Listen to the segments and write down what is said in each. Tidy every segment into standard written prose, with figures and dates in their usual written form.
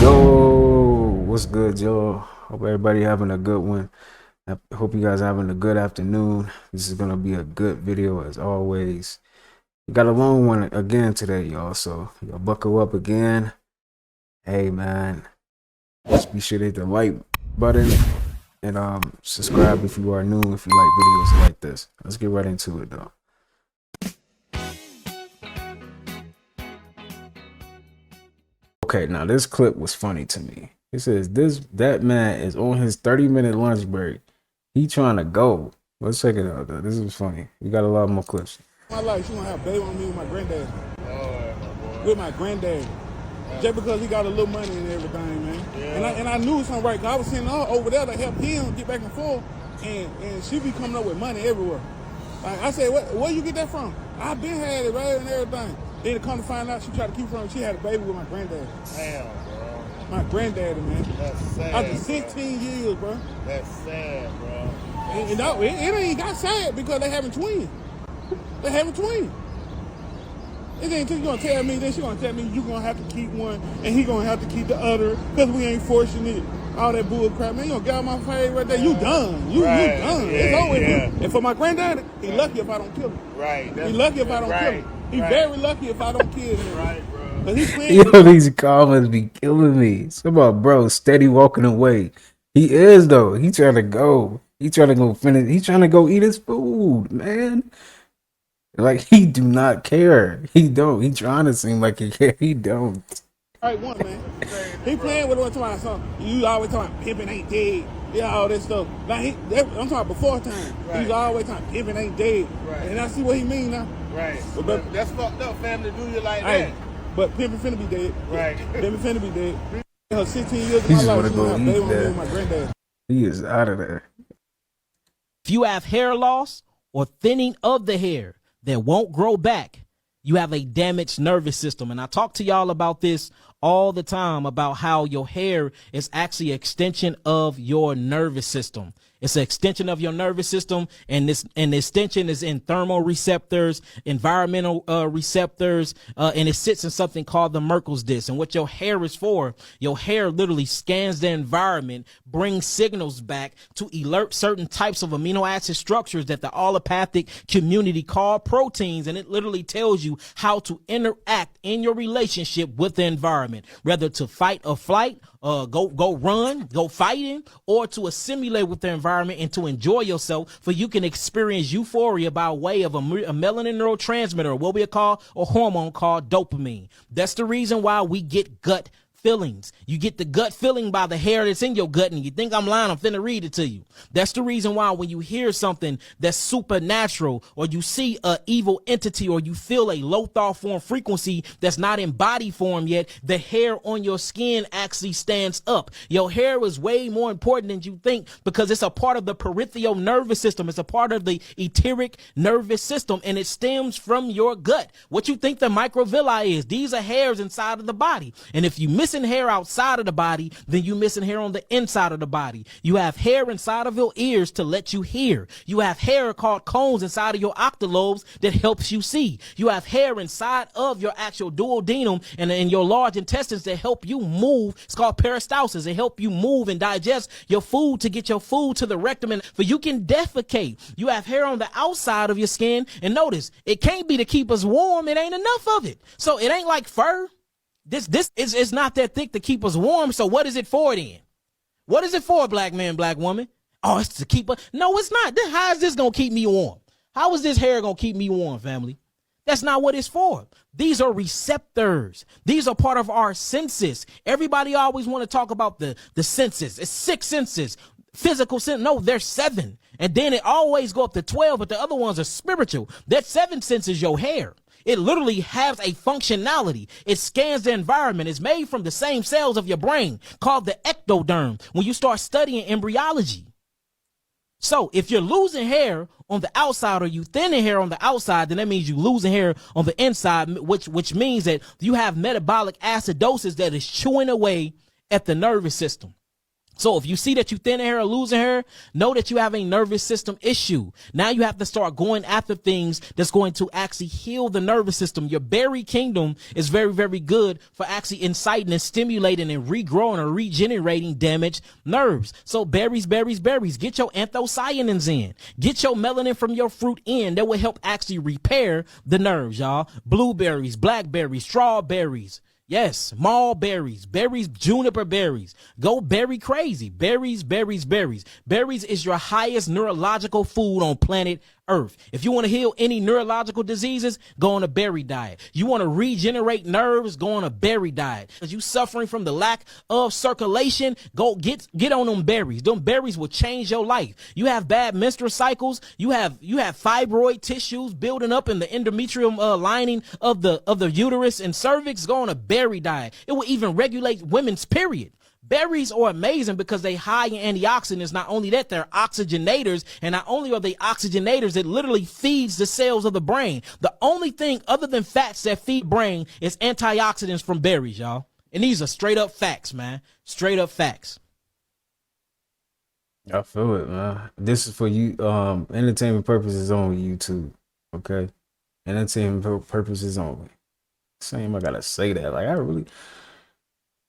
Yo, what's good, y'all? Hope everybody having a good one. I hope you guys having a good afternoon. This is gonna be a good video as always. We got a long one again today, y'all. So y'all buckle up again. Hey man, just be sure to hit the like button and subscribe if you are new. If you like videos like this, let's get right into it though. Okay, now this clip was funny to me. It says that man is on his 30-minute lunch break. He trying to go. Let's check it out though. This is funny. We got a lot more clips. My life, she gonna have a baby on me with my granddad. With my granddad. Just because he got a little money and everything, man. Yeah. And I knew something right, because I was sending her over there to help him get back and forth, and she be coming up with money everywhere. Like I said, where you get that from? I been had it right and everything. Then to come to find out, she tried to keep from. She had a baby with my granddad. Damn, bro. My granddaddy, man. That's sad. After 16 years, bro. That's sad, bro. And it ain't got sad because they having twins. They having twins. It ain't just gonna tell me, then she gonna tell me you gonna have to keep one and he gonna have to keep the other because we ain't forcing it. All that bull crap, man. You gonna get out my face right there. You done. You done. Yeah, it's over. Yeah. And for my granddaddy, he lucky if I don't kill him. Right. He lucky if I don't kill him. He very lucky if I don't kill him. Right, bro. Yo, these comments be killing me. Some about bro steady walking away. He is though. He trying to go. He trying to go finish. He trying to go eat his food, man. Like he do not care. He don't. He trying to seem like he care. He don't. Right one, man. He playing with one tomorrow. So you always talking about pimping ain't dead. Yeah, all that stuff. Like I'm talking before time. Right. He's always talking pimping ain't dead. Right. And I see what he mean now. Right. But that's fucked up, family. Do you like hey, that? But pimping finna be dead. Right. Pimping finna be dead. Her 16 years of my life, she gonna have baby with my granddad. He is out of there. If you have hair loss or thinning of the hair that won't grow back, you have a damaged nervous system. And I talk to y'all about this all the time, about how your hair is actually an extension of your nervous system. It's an extension of your nervous system, and the extension is in thermoreceptors, environmental receptors, and it sits in something called the Merkel's disc. And what your hair is for, your hair literally scans the environment, brings signals back to alert certain types of amino acid structures that the allopathic community call proteins, and it literally tells you how to interact in your relationship with the environment, whether to fight or flight, go run, go fighting, or to assimilate with the environment and to enjoy yourself, for you can experience euphoria by way of a melanin neurotransmitter, or what we call a hormone called dopamine. That's the reason why we get gut feelings. You get the gut feeling by the hair that's in your gut, and you think I'm lying, I'm finna read it to you. That's the reason why when you hear something that's supernatural, or you see a evil entity, or you feel a low thought form frequency that's not in body form yet, the hair on your skin actually stands up. Your hair is way more important than you think, because it's a part of the peripheral nervous system. It's a part of the etheric nervous system, and it stems from your gut. What you think the microvilli is, these are hairs inside of the body. And if you miss hair outside of the body, then you missing hair on the inside of the body. You have hair inside of your ears to let you hear. You have hair called cones inside of your octolobes that helps you see. You have hair inside of your actual duodenum and in your large intestines that help you move. It's called peristalsis. They help you move and digest your food to get your food to the rectum, and for you can defecate. You have hair on the outside of your skin, and notice it can't be to keep us warm. It ain't enough of it. So it ain't like fur. This is not that thick to keep us warm. So what is it for then? What is it for, black man, black woman? Oh, it's to keep us. No, it's not. How is this going to keep me warm? How is this hair going to keep me warm, family? That's not what it's for. These are receptors. These are part of our senses. Everybody always want to talk about the senses. It's 6 senses. Physical sense. No, there's 7. And then it always go up to 12, but the other ones are spiritual. That 7 senses your hair. It literally has a functionality. It scans the environment. It's made from the same cells of your brain called the ectoderm when you start studying embryology. So if you're losing hair on the outside, or you thinning hair on the outside, then that means you losing hair on the inside, which means that you have metabolic acidosis that is chewing away at the nervous system. So if you see that you thin hair or losing hair, know that you have a nervous system issue. Now you have to start going after things that's going to actually heal the nervous system. Your berry kingdom is very, very good for actually inciting and stimulating and regrowing or regenerating damaged nerves. So berries, berries, berries. Get your anthocyanins in. Get your melanin from your fruit in. That will help actually repair the nerves, y'all. Blueberries, blackberries, strawberries. Yes, mulberries, berries, juniper berries. Go berry crazy. Berries, berries, berries. Berries is your highest neurological food on planet Earth. If you want to heal any neurological diseases, go on a berry diet. You want to regenerate nerves, go on a berry diet. If you suffering from the lack of circulation, go get on them berries. Them berries will change your life. You have bad menstrual cycles. You have fibroid tissues building up in the endometrium lining of the uterus and cervix. Go on a berry diet. It will even regulate women's period. Berries are amazing because they high in antioxidants. Not only that, they're oxygenators. And not only are they oxygenators, it literally feeds the cells of the brain. The only thing other than fats that feed brain is antioxidants from berries, y'all. And these are straight up facts, man. Straight up facts. I feel it, man. This is for you, entertainment purposes only, YouTube. Okay? Entertainment purposes only. Same, I gotta say that. Like, I really,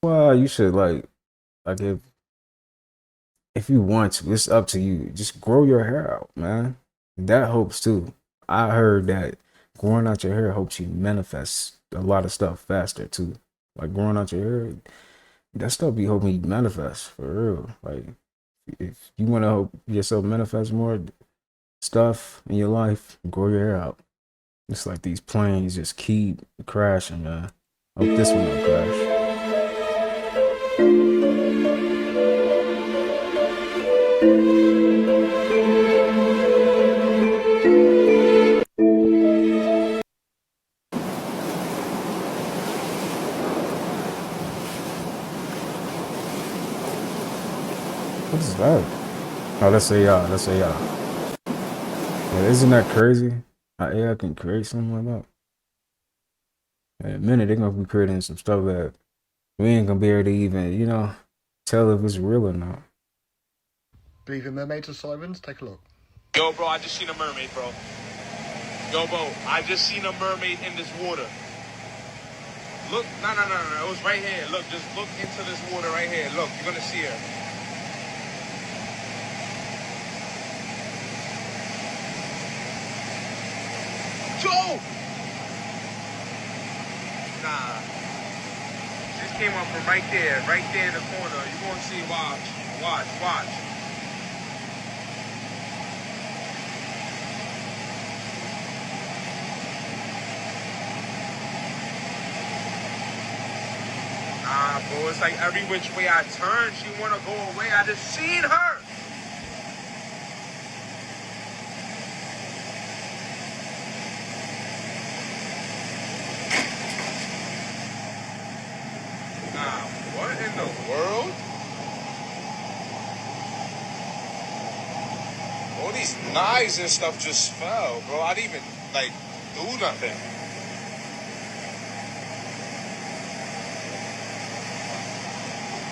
well, you should, like if you want to, it's up to you. Just grow your hair out, man. That helps too. I heard that growing out your hair helps you manifest a lot of stuff faster too. Like growing out your hair, that stuff be helping you manifest for real. Like if you want to help yourself manifest more stuff in your life, grow your hair out. It's like these planes just keep crashing, man. I hope this one don't crash. What is that? Oh, let's say y'all. Let's say y'all. Yeah, isn't that crazy? How AI can create something like that? In a minute, they're gonna be creating some stuff that we ain't gonna be able to even, tell if it's real or not. Believe in mermaids or sirens? Take a look. Yo, bro, I just seen a mermaid, bro. Yo, bro, I just seen a mermaid in this water. Look, no. It was right here. Look, just look into this water right here. Look, you're gonna see her. Joe! Nah. She just came up from right there in the corner. You're gonna see, watch. Nah, bro, it's like every which way I turn, she wanna go away. I just seen her. Nah, what in the world? All these knives and stuff just fell, bro. I didn't even, do nothing.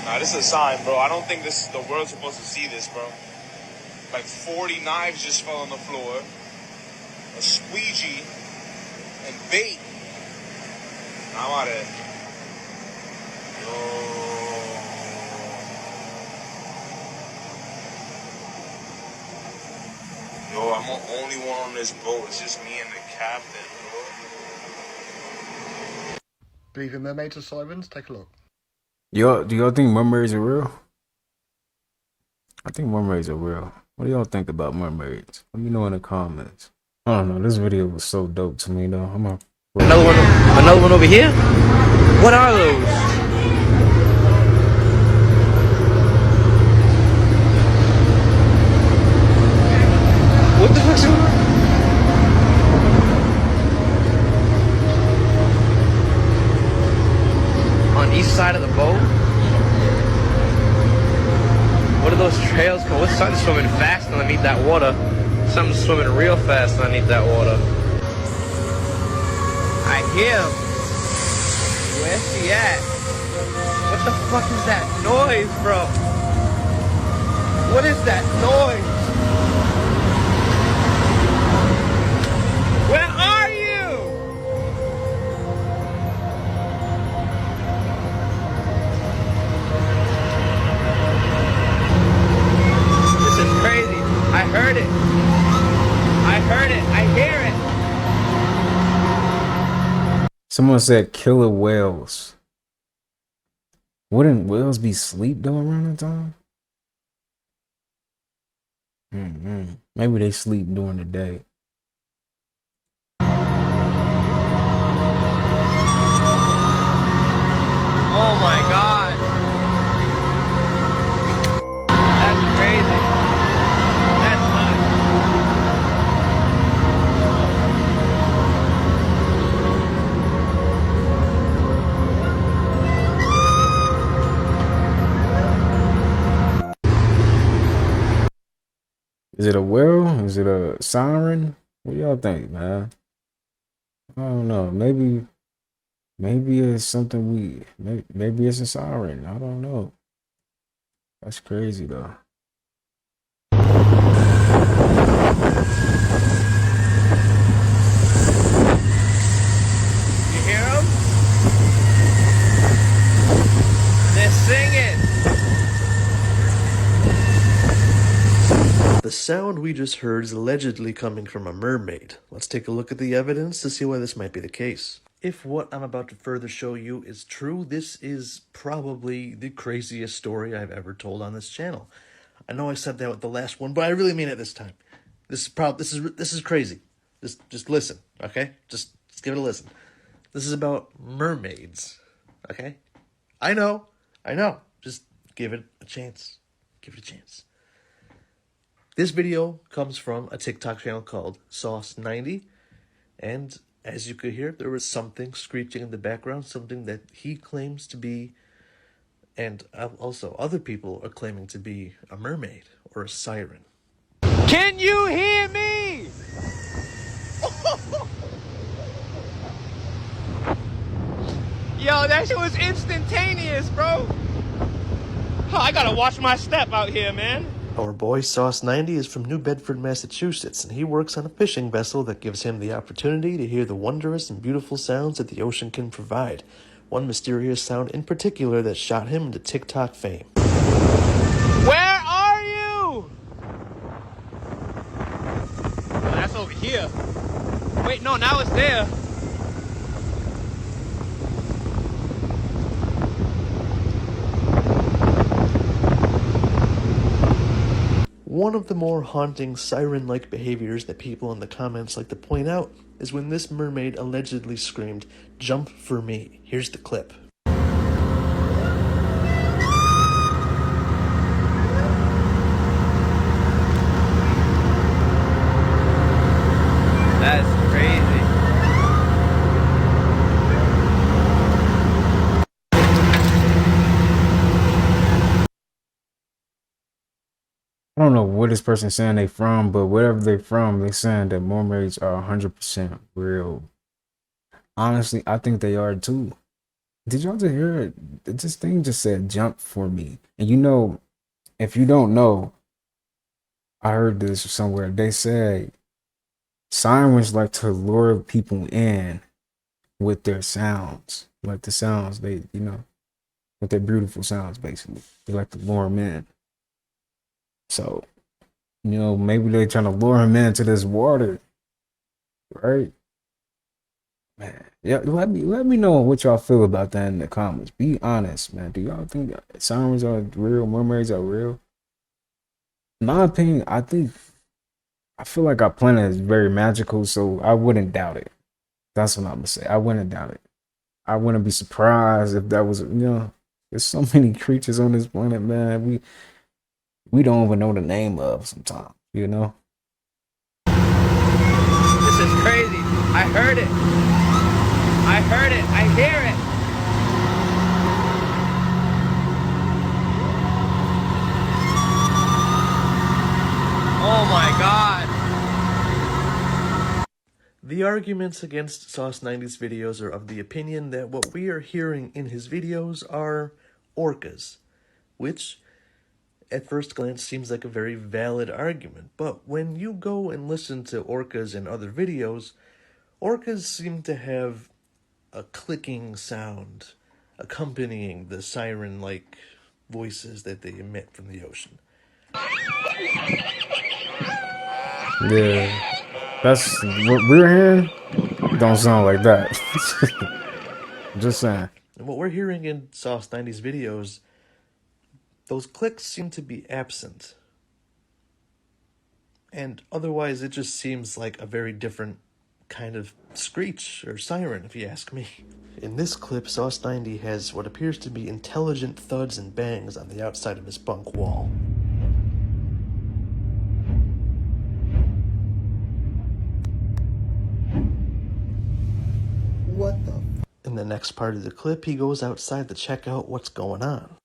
Nah, this is a sign, bro. I don't think the world's supposed to see this, bro. Like 40 knives just fell on the floor. A squeegee and bait. I'm out of it. Yo, I'm the only one on this boat. It's just me and the captain, bro. Believe in mermaids or sirens? Take a look. Do y'all think mermaids are real? I think mermaids are real. What do y'all think about mermaids? Let me know in the comments. I don't know. This video was so dope to me, though. Another one over here? What are those? What the fuck's going on? On each side of the boat? What are those trails called? What's something swimming fast underneath that water? Something swimming real fast underneath that water. I hear him. Where's she at? What the fuck is that noise, bro? What is that noise? Where are you? This is crazy. I heard it. I heard it. I hear it. Someone said killer whales. Wouldn't whales be asleep though around the time? Maybe they sleep during the day. Oh my God. That's crazy. That's nuts. Is it a whale? Is it a siren? What y'all think, man? I don't know. Maybe it's something maybe it's a siren. I don't know. That's crazy though. You hear them? They're singing. The sound we just heard is allegedly coming from a mermaid. Let's take a look at the evidence to see why this might be the case. If what I'm about to further show you is true, this is probably the craziest story I've ever told on this channel. I know I said that with the last one, but I really mean it this time. This is crazy. Just listen, okay? Just give it a listen. This is about mermaids, okay? I know. Just give it a chance. Give it a chance. This video comes from a TikTok channel called Sauce90, and as you could hear, there was something screeching in the background, something that he claims to be, and also other people are claiming to be, a mermaid or a siren. Can you hear me? Yo, that shit was instantaneous, bro. Oh, I gotta watch my step out here, man. Our boy Sauce90 is from New Bedford, Massachusetts, and he works on a fishing vessel that gives him the opportunity to hear the wondrous and beautiful sounds that the ocean can provide. One mysterious sound in particular that shot him into TikTok fame. Where are you? Oh, that's over here. Wait, no, now it's there. One of the more haunting siren-like behaviors that people in the comments like to point out is when this mermaid allegedly screamed, "Jump for me." Here's the clip. That's crazy. I don't know where this person's saying they from, but wherever they're from, they're saying that mermaids are 100% real. Honestly, I think they are too. Did y'all just hear it? This thing just said jump for me. And you know, if you don't know, I heard this somewhere. They say sirens like to lure people in with their sounds. Like the sounds they, with their beautiful sounds, basically. They like to lure them in. So, maybe they're trying to lure him into this water, right? Man, yeah. Let me know what y'all feel about that in the comments. Be honest, man. Do y'all think sirens are real? Mermaids are real? In my opinion, I feel like our planet is very magical, so I wouldn't doubt it. That's what I'm gonna say. I wouldn't doubt it. I wouldn't be surprised if that was, there's so many creatures on this planet, man. We don't even know the name of sometimes, This is crazy. I heard it. I heard it. I hear it. Oh my God. The arguments against Sauce90's videos are of the opinion that what we are hearing in his videos are orcas, which, at first glance seems like a very valid argument, but when you go and listen to orcas and other videos, orcas seem to have a clicking sound accompanying the siren-like voices that they emit from the ocean. Yeah, that's what we're hearing. Don't sound like that. Just saying. And what we're hearing in Sauce 90's videos, those clicks seem to be absent. And otherwise, it just seems like a very different kind of screech or siren, if you ask me. In this clip, Sauce 90 has what appears to be intelligent thuds and bangs on the outside of his bunk wall. What the? In the next part of the clip, he goes outside to check out what's going on.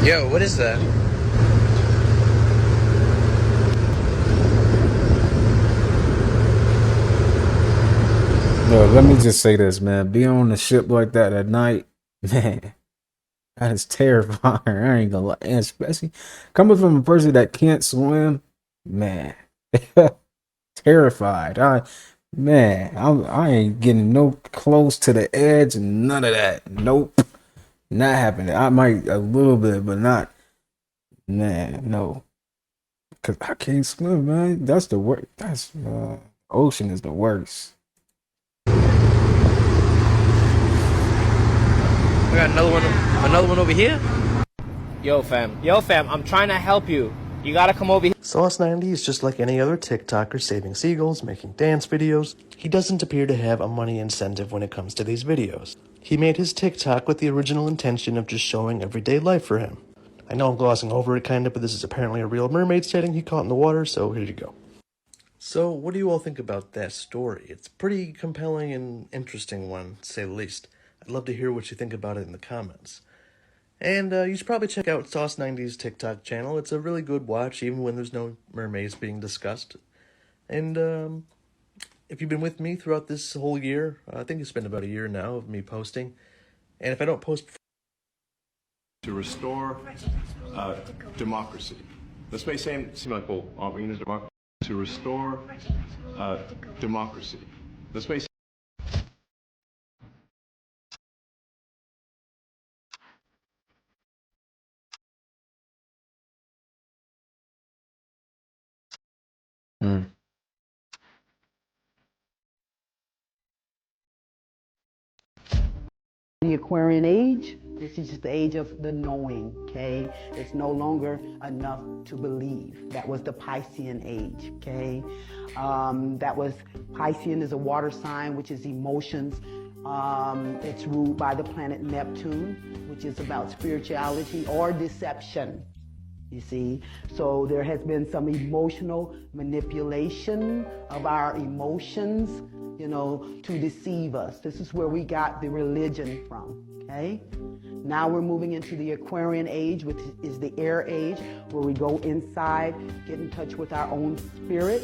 Yo, what is that? Yo, let me just say this, man. Being on the ship like that at night, man, that is terrifying. I ain't gonna lie. And especially coming from a person that can't swim, man, terrified. I ain't getting no close to the edge and none of that. Nope, not happening. I might a little bit, but not, man, no. Cause I can't swim, man. That's the worst. That's ocean is the worst. We got another one over here. Yo fam, I'm trying to help you. You gotta come over here. Sauce 90 is just like any other TikToker saving seagulls, making dance videos. He doesn't appear to have a money incentive when it comes to these videos. He made his TikTok with the original intention of just showing everyday life for him. I know I'm glossing over it kinda, but this is apparently a real mermaid sighting he caught in the water, so here you go. So, what do you all think about that story? It's a pretty compelling and interesting one, to say the least. I'd love to hear what you think about it in the comments. And you should probably check out Sauce 90's TikTok channel. It's a really good watch, even when there's no mermaids being discussed. And if you've been with me throughout this whole year, I think it's been about a year now of me posting. And if I don't post... To restore democracy. This may seem like, well, we need democracy. To restore democracy. This may seem... The Aquarian age, this is just the age of the knowing, okay? It's no longer enough to believe. That was the Piscean age, okay? Piscean is a water sign, which is emotions. It's ruled by the planet Neptune, which is about spirituality or deception, you see. So there has been some emotional manipulation of our emotions, you know, to deceive us. This is where we got the religion from, okay? Now we're moving into the Aquarian age, which is the air age, where we go inside, get in touch with our own spirit,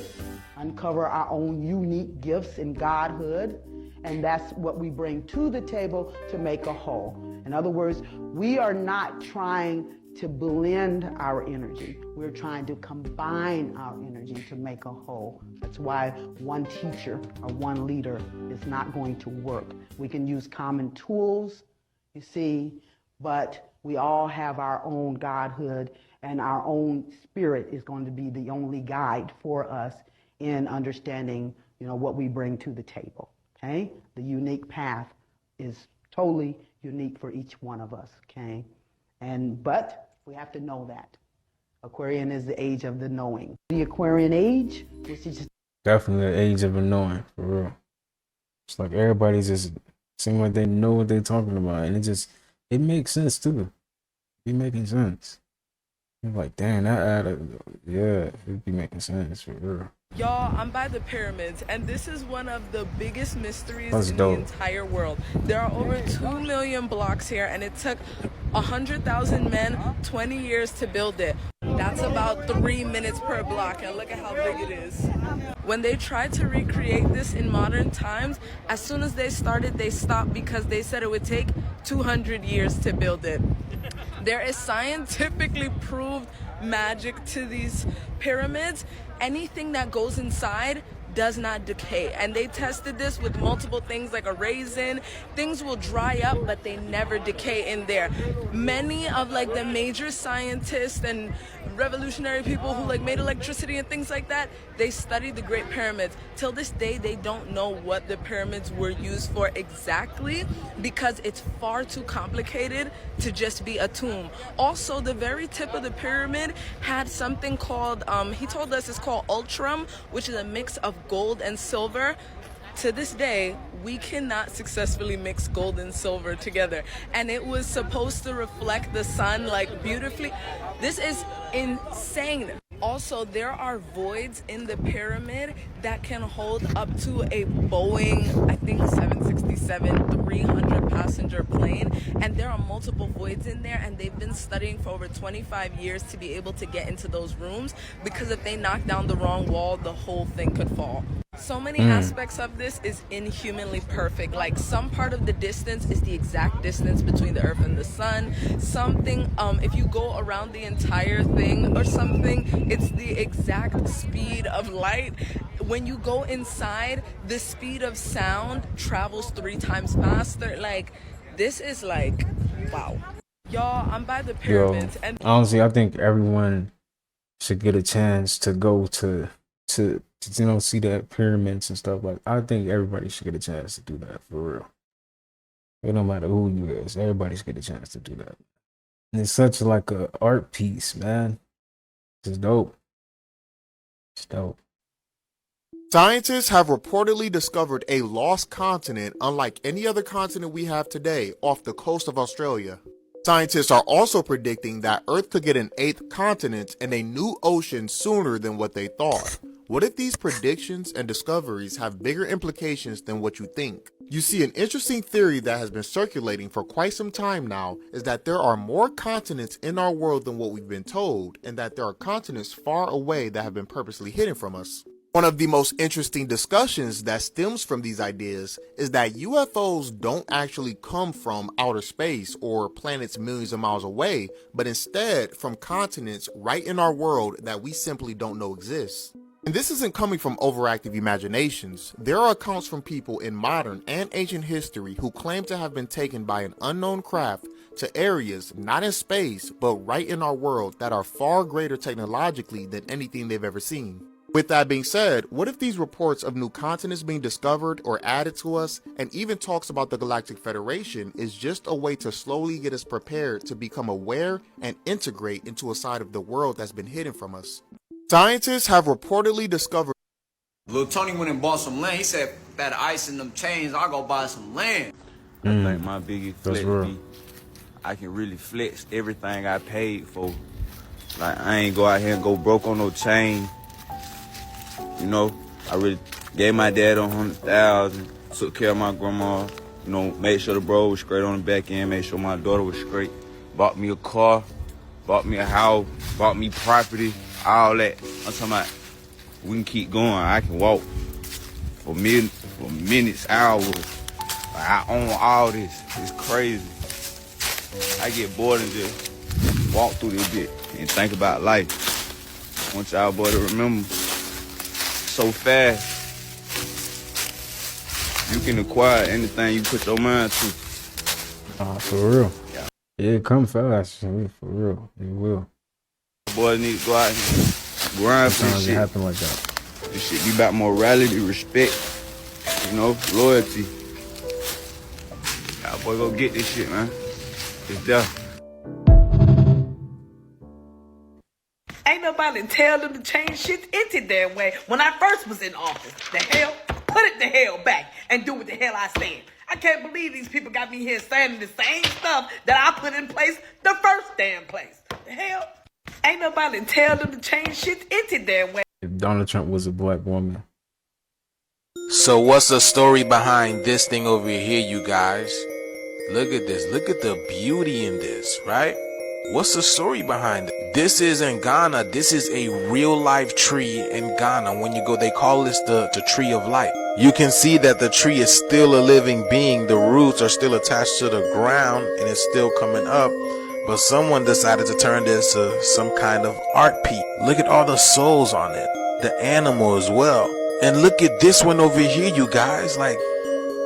uncover our own unique gifts in Godhood, and that's what we bring to the table to make a whole. In other words, we are not trying to blend our energy. We're trying to combine our energy to make a whole. That's why one teacher or one leader is not going to work. We can use common tools, you see, but we all have our own Godhood, and our own spirit is going to be the only guide for us in understanding, you know, what we bring to the table, okay? The unique path is totally unique for each one of us, okay? But we have to know that. Aquarian is the age of the knowing. The Aquarian age, which is just Definitely the age of the knowing, for real. It's like everybody's just seem like they know what they're talking about, and it makes sense too. Be making sense. You're like, damn, that added, yeah, it'd be making sense for real. Y'all, I'm by the pyramids, and this is one of the biggest mysteries That's in dope. the entire world. There are over 2 million blocks here, and it took 100,000 men 20 years to build it. That's about 3 minutes per block, and look at how big it is. When they tried to recreate this in modern times, as soon as they started, they stopped because they said it would take 200 years to build it. There is scientifically proved magic to these pyramids. Anything that goes inside does not decay, and they tested this with multiple things like a raisin. Things will dry up, but they never decay in there. Many of like the major scientists and revolutionary people who like made electricity and things like that, they studied the Great Pyramids. Till this day, they don't know what the pyramids were used for exactly, because it's far too complicated to just be a tomb. Also, the very tip of the pyramid had something called, he told us it's called ultram, which is a mix of gold and silver. To this day, we cannot successfully mix gold and silver together. And it was supposed to reflect the sun like beautifully. This is insane. Also, there are voids in the pyramid that can hold up to a Boeing, I think 767, 300 passenger plane. And there are multiple voids in there, and they've been studying for over 25 years to be able to get into those rooms, because if they knock down the wrong wall, the whole thing could fall. So many aspects of this is inhumanly perfect. Like some part of the distance is the exact distance between the earth and the sun. Something, if you go around the entire thing or something, it's the exact speed of light. When you go inside, the speed of sound travels 3 times faster. Like, this is like, wow. Y'all, I'm by the pyramids. And honestly, I think everyone should get a chance to go to see that pyramids and stuff. Like, I think everybody should get a chance to do that, for real. It don't matter who you is, everybody should get a chance to do that. And it's such like a art piece, man. It's dope. It's dope. Scientists have reportedly discovered a lost continent unlike any other continent we have today off the coast of Australia. Scientists are also predicting that Earth could get an 8th continent and a new ocean sooner than what they thought. What if these predictions and discoveries have bigger implications than what you think? You see, an interesting theory that has been circulating for quite some time now is that there are more continents in our world than what we've been told, and that there are continents far away that have been purposely hidden from us. One of the most interesting discussions that stems from these ideas is that UFOs don't actually come from outer space or planets millions of miles away, but instead from continents right in our world that we simply don't know exist. And this isn't coming from overactive imaginations. There are accounts from people in modern and ancient history who claim to have been taken by an unknown craft to areas not in space, but right in our world that are far greater technologically than anything they've ever seen. With that being said, what if these reports of new continents being discovered or added to us, and even talks about the Galactic Federation, is just a way to slowly get us prepared to become aware and integrate into a side of the world that's been hidden from us? Scientists have reportedly discovered. Lil Tony went and bought some land. He said, that ice in them chains, I'll go buy some land. I think my biggest flex be, I can really flex everything I paid for. Like, I ain't go out here and go broke on no chain. You know, I really gave my dad $100,000, took care of my grandma, you know, made sure the bro was straight on the back end, made sure my daughter was straight, bought me a car, bought me a house, bought me property, all that. I'm talking about, we can keep going. I can walk for minutes, hours. Like, I own all this. It's crazy. I get bored and just walk through this bit and think about life. I want y'all boy to remember, so fast, you can acquire anything you put your mind to. For real. Yeah, it come fast. For real, it will. Boy need to go out and grind for this shit. Happen like that. This shit be about morality, respect, you know, loyalty. Y'all boy go get this shit, man. It's there. Ain't nobody tell them to change shit any damn way. When I first was in office, the hell, put it the hell back and do what the hell I said. I can't believe these people got me here saying the same stuff that I put in place the first damn place. The hell, ain't nobody tell them to change shit any damn way. If Donald Trump was a black woman. So what's the story behind this thing over here, you guys? Look at this. Look at the beauty in this, right? What's the story behind it? This is in Ghana. This is a real life tree in Ghana. When you go, they call this the tree of life. You can see that the tree is still a living being. The roots are still attached to the ground and it's still coming up. But someone decided to turn this to some kind of art piece. Look at all the souls on it. The animal as well. And look at this one over here, you guys. Like,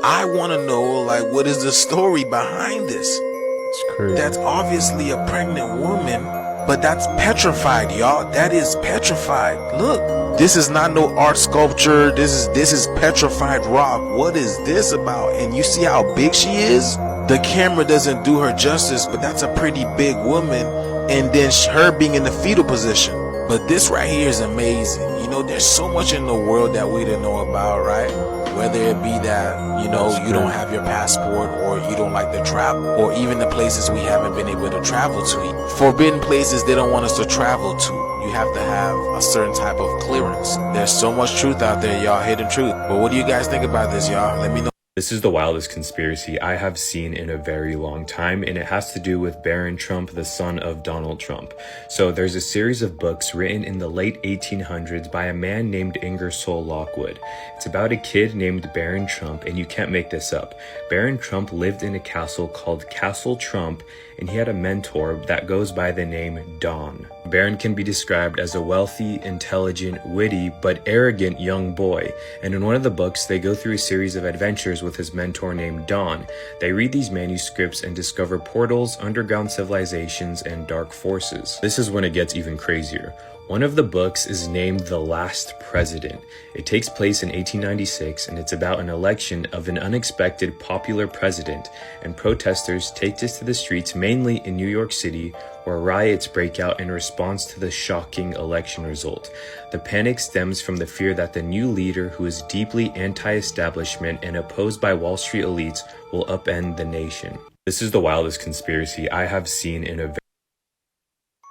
I want to know, like, what is the story behind this? It's crazy. That's obviously a pregnant woman, but that's petrified, y'all. That is petrified. Look, this is not no art sculpture. This is petrified rock. What is this about? And you see how big she is? The camera doesn't do her justice, but that's a pretty big woman. And then her being in the fetal position. But this right here is amazing. You know, there's so much in the world that we didn't know about, right? Whether it be that, you know, you don't have your passport, or you don't like to travel, or even the places we haven't been able to travel to. Forbidden places they don't want us to travel to. You have to have a certain type of clearance. There's so much truth out there, y'all, hidden truth. But what do you guys think about this, y'all? Let me know. This is the wildest conspiracy I have seen in a very long time, and it has to do with Barron Trump, the son of Donald Trump. So there's a series of books written in the late 1800s by a man named Ingersoll Lockwood. It's about a kid named Barron Trump, and you can't make this up. Barron Trump lived in a castle called Castle Trump, and he had a mentor that goes by the name Don. Barron can be described as a wealthy, intelligent, witty, but arrogant young boy. And in one of the books, they go through a series of adventures with his mentor named Don. They read these manuscripts and discover portals, underground civilizations, and dark forces. This is when it gets even crazier. One of the books is named The Last President. It takes place in 1896, and it's about an election of an unexpected popular president, and protesters take this to the streets, mainly in New York City, where riots break out in response to the shocking election result. The panic stems from the fear that the new leader, who is deeply anti-establishment and opposed by Wall Street elites, will upend the nation. This is the wildest conspiracy I have seen in a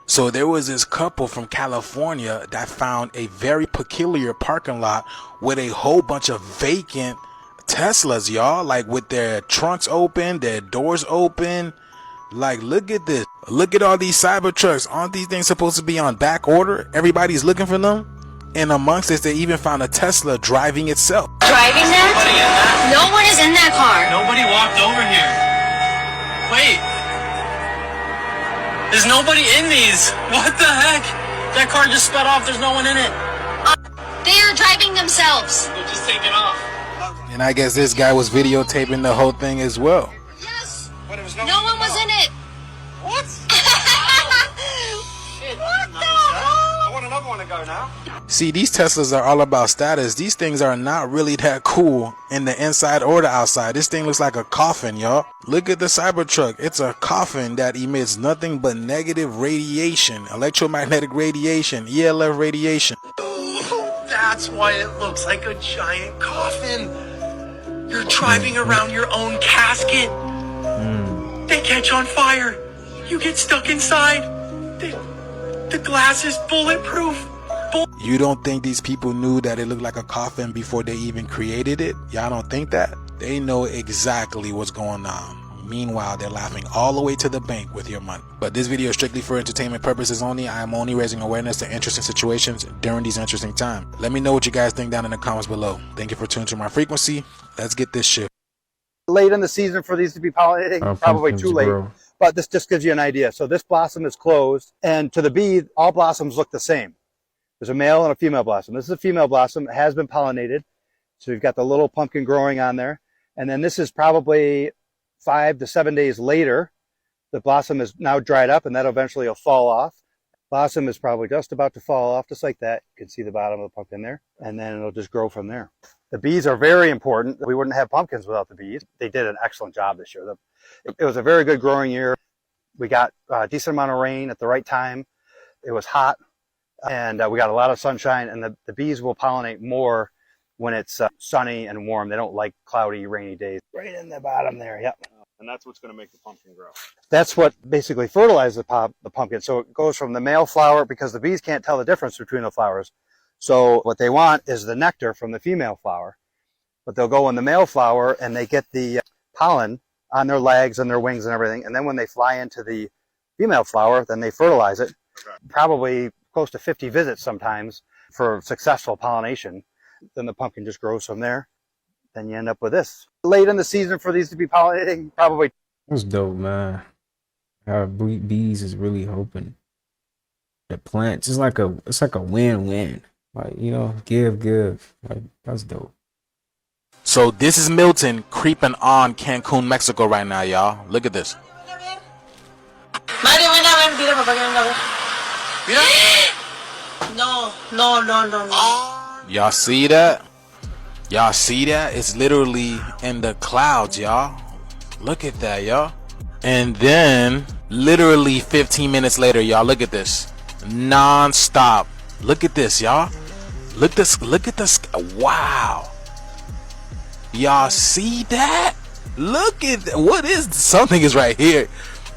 So there was this couple from California that found a very peculiar parking lot with a whole bunch of vacant Teslas, y'all, like with their trunks open, their doors open. Like, look at this. Look at all these Cybertrucks. Aren't these things supposed to be on back order? Everybody's looking for them. And amongst this, they even found a Tesla driving itself. Driving that? No one is in that car. Nobody walked over here. Wait. There's nobody in these. What the heck? That car just sped off. There's no one in it. They are driving themselves. They're just taking off. And I guess this guy was videotaping the whole thing as well. Yes. No one was in it. What? Shit. What the hell? I want another one to go now. See, these Teslas are all about status. These things are not really that cool in the inside or the outside. This thing looks like a coffin, y'all. Look at the Cybertruck. It's a coffin that emits nothing but negative radiation, electromagnetic radiation, ELF radiation. That's why it looks like a giant coffin. You're driving around your own casket. They catch on fire. You get stuck inside. The glass is bulletproof. You don't think these people knew that it looked like a coffin before they even created it? Y'all don't think that? They know exactly what's going on. Meanwhile, they're laughing all the way to the bank with your money. But this video is strictly for entertainment purposes only. I am only raising awareness to interesting situations during these interesting times. Let me know what you guys think down in the comments below. Thank you for tuning to my frequency. Let's get this shit. Late in the season for these to be pollinating, probably too late. But this just gives you an idea. So this blossom is closed, and to the bee, all blossoms look the same. There's a male and a female blossom. This is a female blossom. It has been pollinated. So you've got the little pumpkin growing on there. And then this is probably 5 to 7 days later. The blossom is now dried up, and that eventually will fall off. Blossom is probably just about to fall off, just like that. You can see the bottom of the pumpkin there. And then it'll just grow from there. The bees are very important. We wouldn't have pumpkins without the bees. They did an excellent job this year. It was a very good growing year. We got a decent amount of rain at the right time. It was hot. And we got a lot of sunshine, and the bees will pollinate more when it's sunny and warm. They don't like cloudy, rainy days. Right in the bottom there, yep. And that's what's going to make the pumpkin grow. That's what basically fertilizes the pumpkin. So it goes from the male flower, because the bees can't tell the difference between the flowers. So what they want is the nectar from the female flower. But they'll go in the male flower, and they get the pollen on their legs and their wings and everything. And then when they fly into the female flower, then they fertilize it. Okay. Probably close to 50 visits sometimes for successful pollination. Then the pumpkin just grows from there. Then you end up with this. Late in the season for these to be pollinating, probably. That's dope, man. how bees is really hoping the plants. It's like a win-win. Like, you know, give. Like, that's dope. So this is Milton creeping on Cancun, Mexico right now, y'all. Look at this. No. Y'all see that? Y'all see that? It's literally in the clouds, y'all. Look at that, y'all. And then literally 15 minutes later, y'all, look at this. Non-stop. Look at this, y'all. Look at this. Wow. Y'all see that? Look at that. What is this? Something is right here.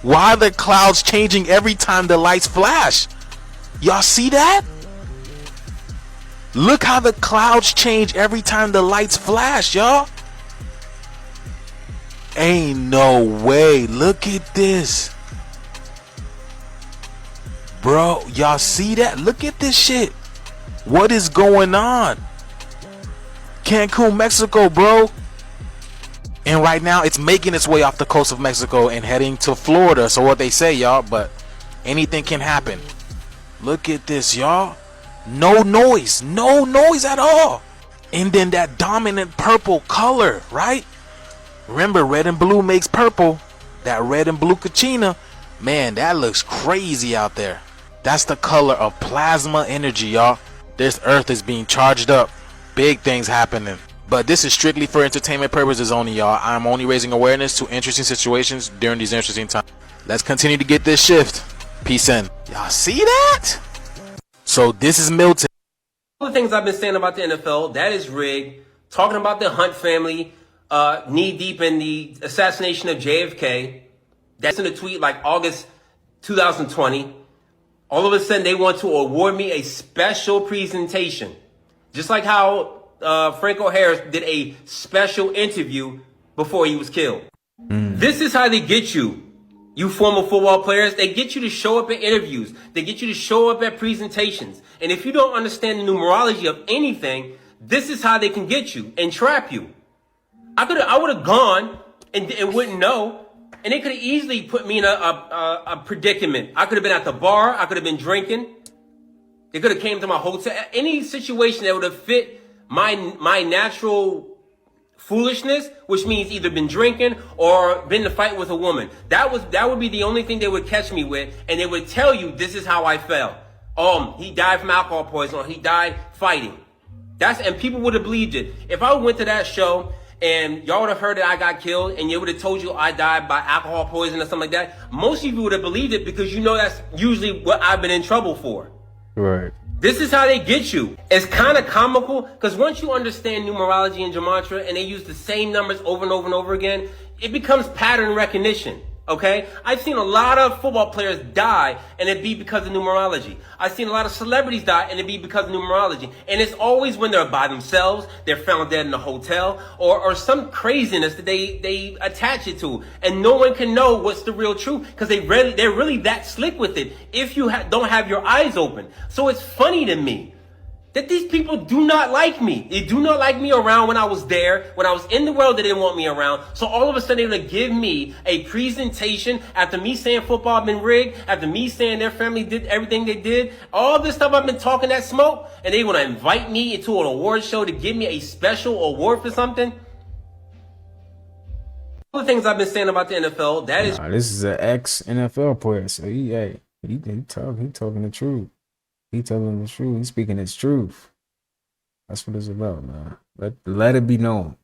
Why are the clouds changing every time the lights flash? Y'all see that? Look how the clouds change every time the lights flash, y'all. Ain't no way. Look at this. Bro, y'all see that? Look at this shit. What is going on? Cancun, Mexico, bro. And right now it's making its way off the coast of Mexico and heading to Florida. So what they say, y'all, but anything can happen. Look at this, y'all. No noise at all. And then that dominant purple color, right? Remember, red and blue makes purple. That red and blue kachina, man, that looks crazy out there. That's the color of plasma energy, y'all. This earth is being charged up. Big things happening. But this is strictly for entertainment purposes only, y'all. I'm only raising awareness to interesting situations during these interesting times. Let's continue to get this shift. Peace in. Y'all see that? So this is Milton. All the things I've been saying about the NFL, that is rigged. Talking about the Hunt family, knee deep in the assassination of JFK. That's in a tweet like August 2020. All of a sudden they want to award me a special presentation. Just like how Franco Harris did a special interview before he was killed. This is how they get you. You former football players, they get you to show up at interviews. They get you to show up at presentations. And if you don't understand the numerology of anything, this is how they can get you and trap you. I would have gone and wouldn't know. And they could have easily put me in a predicament. I could have been at the bar. I could have been drinking. They could have came to my hotel. Any situation that would have fit my natural foolishness, which means either been drinking or been in a fight with a woman. That would be the only thing they would catch me with, and they would tell you this is how I felt. He died from alcohol poisoning, or he died fighting. And people would have believed it. If I went to that show and y'all would have heard that I got killed and you would have told you I died by alcohol poisoning or something like that, most of you would have believed it because you know that's usually what I've been in trouble for. Right. This is how they get you. It's kind of comical because once you understand numerology and gematria and they use the same numbers over and over and over again, it becomes pattern recognition. Okay? I've seen a lot of football players die and it be because of numerology. I've seen a lot of celebrities die and it be because of numerology. And it's always when they're by themselves, they're found dead in a hotel, or some craziness that they attach it to. And no one can know what's the real truth because they're really that slick with it if you don't have your eyes open. So it's funny to me that these people do not like me. They do not like me around when I was there. When I was in the world, they didn't want me around. So all of a sudden, they're going to give me a presentation after me saying football been rigged, after me saying their family did everything they did. All this stuff I've been talking that smoke, and they want to invite me into an award show to give me a special award for something. All the things I've been saying about the NFL, this is an ex-NFL player, so he talking the truth. He telling the truth. He's speaking his truth. That's what it's about, man. Let it be known.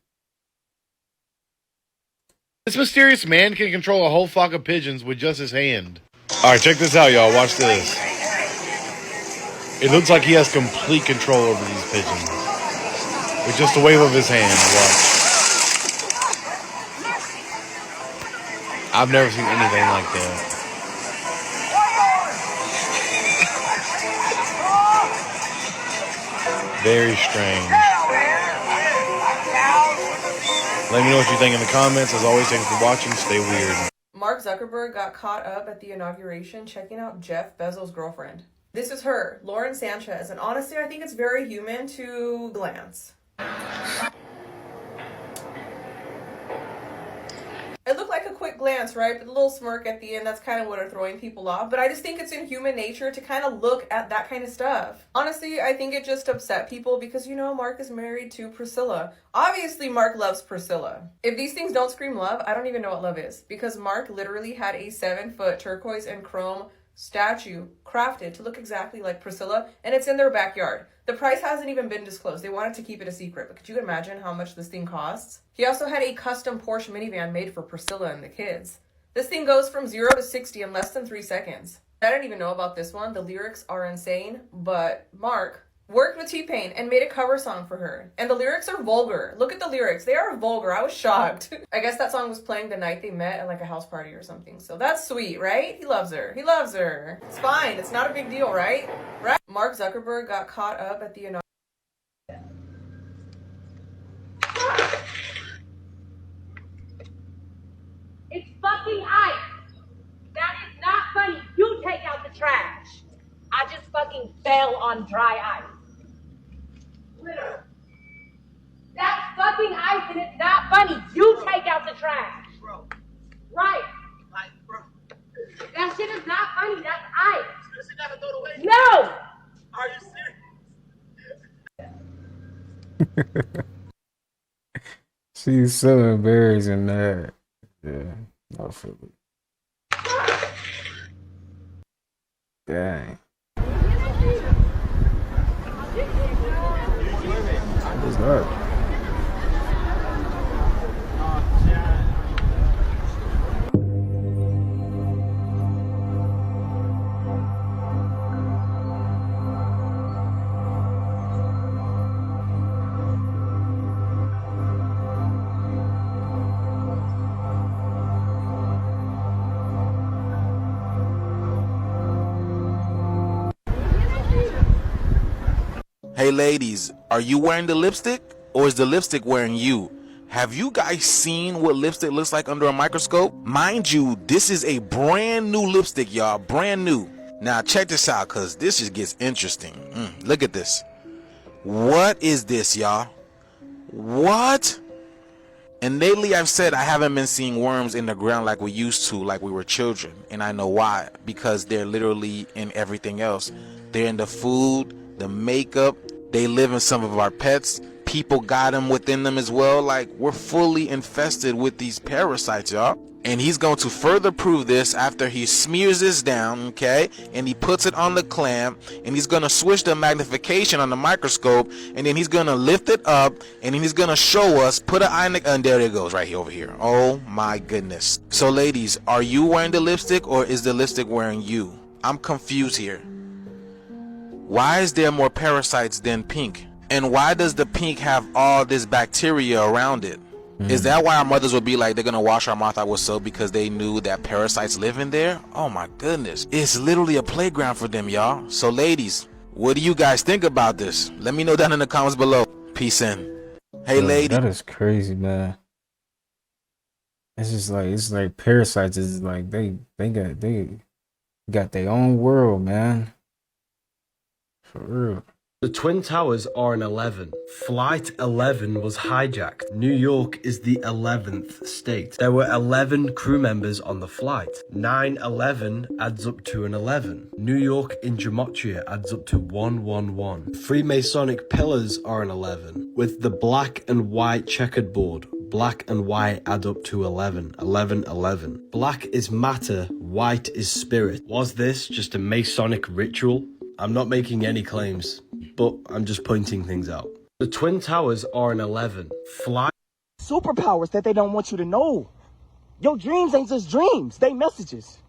This mysterious man can control a whole flock of pigeons with just his hand. Alright, check this out, y'all. Watch this. It looks like he has complete control over these pigeons. With just a wave of his hand. Watch. I've never seen anything like that. Very strange. Let me know what you think in the comments. As always, thanks for watching. Stay weird. Mark Zuckerberg got caught up at the inauguration checking out Jeff Bezos' girlfriend. This is her, Lauren Sanchez, and honestly, I think it's very human to glance. It looked like a quick quick glance, right? But the little smirk at the end, that's kind of what are throwing people off. But I just think it's in human nature to kind of look at that kind of stuff. Honestly, I think it just upset people because, you know, Mark is married to Priscilla. Obviously, Mark loves Priscilla. If these things don't scream love, I don't even know what love is. Because Mark literally had a 7-foot turquoise and chrome statue crafted to look exactly like Priscilla, and it's in their backyard. The price hasn't even been disclosed. They wanted to keep it a secret, but could you imagine how much this thing costs? He also had a custom Porsche minivan made for Priscilla and the kids. This thing goes from 0 to 60 in less than 3 seconds. I didn't even know about this one. The lyrics are insane, but Mark worked with T-Pain and made a cover song for her. And the lyrics are vulgar. Look at the lyrics. They are vulgar. I was shocked. I guess that song was playing the night they met at like a house party or something. So that's sweet, right? He loves her. He loves her. It's fine. It's not a big deal, right? Right? Mark Zuckerberg got caught up at the It's fucking ice. That is not funny. You take out the trash. I just fucking fell on dry ice. Literally. That's fucking ice and it's not funny. You take out the trash. Bro. Right. Like, bro. That shit is not funny. That's ice. You gotta throw it away. No! Are you serious? She's so embarrassing that. Yeah, I feel it. Dang. What is that? Hey ladies, are you wearing the lipstick or is the lipstick wearing you? Have you guys seen what lipstick looks like under a microscope? Mind you, this is a brand new lipstick, y'all, brand new. Now check this out, cause this just gets interesting. Look at this. What is this, y'all? What? And lately I've said I haven't been seeing worms in the ground like we used to, like we were children. And I know why, because they're literally in everything else. They're in the food, the makeup, they live in some of our pets. People got them within them as well. Like, we're fully infested with these parasites, y'all. And he's going to further prove this after he smears this down, okay, and he puts it on the clamp, and he's going to switch the magnification on the microscope, and then he's going to lift it up, and then he's going to show us, put an eye, and there it goes, right here, over here. Oh my goodness. So ladies, are you wearing the lipstick or is the lipstick wearing you? I'm confused here. Why is there more parasites than pink? And why does the pink have all this bacteria around it? Is that why our mothers would be like, they're gonna wash our mouth out with soap because they knew that parasites live in there? Oh my goodness. It's literally a playground for them, y'all. So ladies, what do you guys think about this? Let me know down in the comments below. Peace in. Hey lady. That is crazy, man. It's like parasites is like they got their own world, man. For real. The Twin Towers are an 11. Flight 11 was hijacked. New York is the 11th state. There were 11 crew members on the flight. 9/11 adds up to an 11. New York in gematria adds up to 111. Freemasonic pillars are an 11. With the black and white checkered board, black and white add up to 11. 11, 11. Black is matter, white is spirit. Was this just a Masonic ritual? I'm not making any claims, but I'm just pointing things out. The Twin Towers are an 11. Fly. Superpowers that they don't want you to know. Your dreams ain't just dreams, they messages.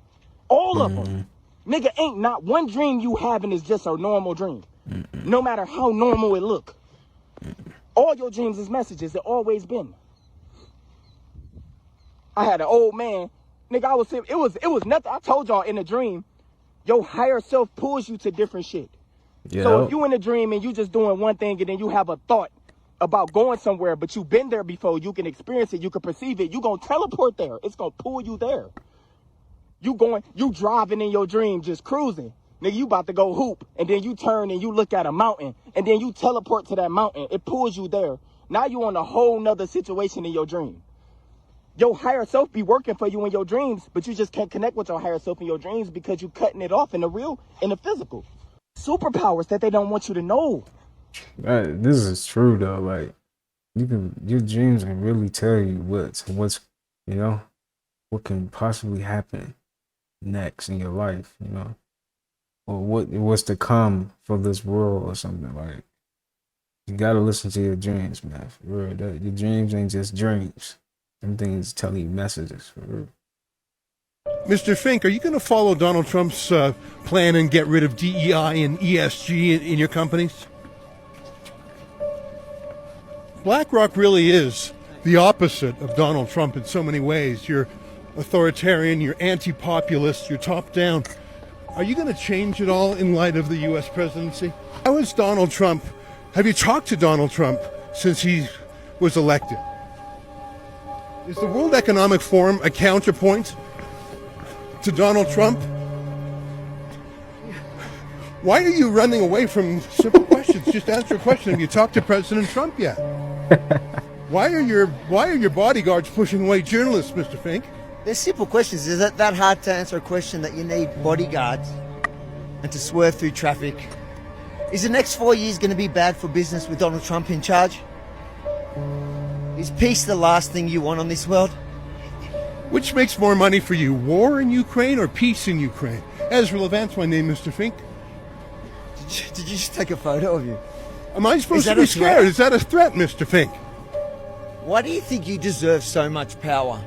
All of them. Nigga, ain't not one dream you having is just a normal dream. No matter how normal it look. All your dreams is messages, it always been. I had an old man, nigga, it was nothing. I told y'all in a dream, your higher self pulls you to different shit. Yep. So if you in a dream and you just doing one thing and then you have a thought about going somewhere, but you've been there before, you can experience it, you can perceive it, you gonna teleport there. It's gonna pull you there. You driving in your dream, just cruising. Nigga, you about to go hoop, and then you turn and you look at a mountain, and then you teleport to that mountain. It pulls you there. Now you on a whole nother situation in your dream. Your higher self be working for you in your dreams, but you just can't connect with your higher self in your dreams because you cutting it off in the real, in the physical. Superpowers that they don't want you to know. This is true though. Like your dreams can really tell you what's you know, what can possibly happen next in your life, you know, or what's to come for this world or something. Like, you gotta listen to your dreams, man. For real, your dreams ain't just dreams. Them things tell you messages, for real. Mr. Fink, are you going to follow Donald Trump's plan and get rid of DEI and ESG in your companies? BlackRock really is the opposite of Donald Trump in so many ways. You're authoritarian, you're anti-populist, you're top-down. Are you going to change it all in light of the U.S. presidency? How is Donald Trump? Have you talked to Donald Trump since he was elected? Is the World Economic Forum a counterpoint to Donald Trump? Why are you running away from simple questions? Just answer a question. Have you talked to President Trump yet? Why are your bodyguards pushing away journalists, Mr. Fink? They're simple questions. Is it that hard to answer a question that you need bodyguards and to swerve through traffic? Is the next 4 years going to be bad for business with Donald Trump in charge? Is peace the last thing you want on this world? Which makes more money for you, war in Ukraine or peace in Ukraine? Ezra Levant's my name, Mr. Fink. Did you just take a photo of you? Am I supposed to be scared? Is that a threat, Mr. Fink? Why do you think you deserve so much power?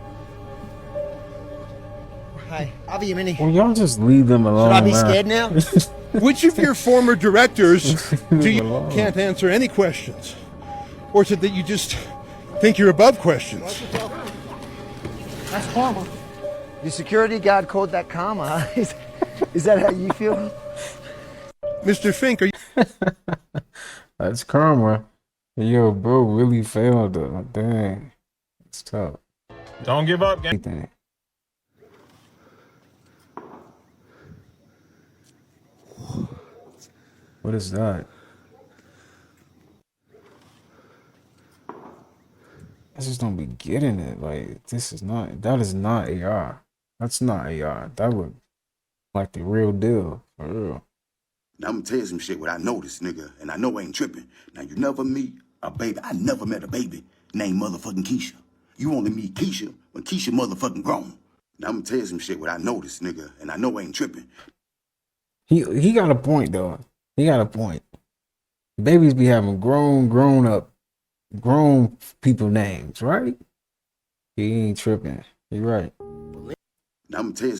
Hey, Avi Yemeni. Well, y'all just leave them alone. Should I be scared now? Which of your former directors do you can't answer any questions? Or is it that you just think you're above questions? That's karma. Your security guard called that karma. Is that how you feel? Mr. Fink, are you... That's karma. Yo, bro, really failed though. Dang. It's tough. Don't give up, gang. Anything. What is that? I just don't be getting it. Like, that is not AR. That's not AR. That would like the real deal, for real. Now I'm gonna tell you some shit what I noticed, nigga, and I know I ain't tripping. Now you never meet a baby. I never met a baby named motherfucking Keisha. You only meet Keisha when Keisha motherfucking grown. Now I'm gonna tell you some shit what I noticed, nigga, and I know I ain't tripping. He got a point though. He got a point. Babies be having grown people names, right? He ain't tripping. You're right. Now I'm gonna tell you.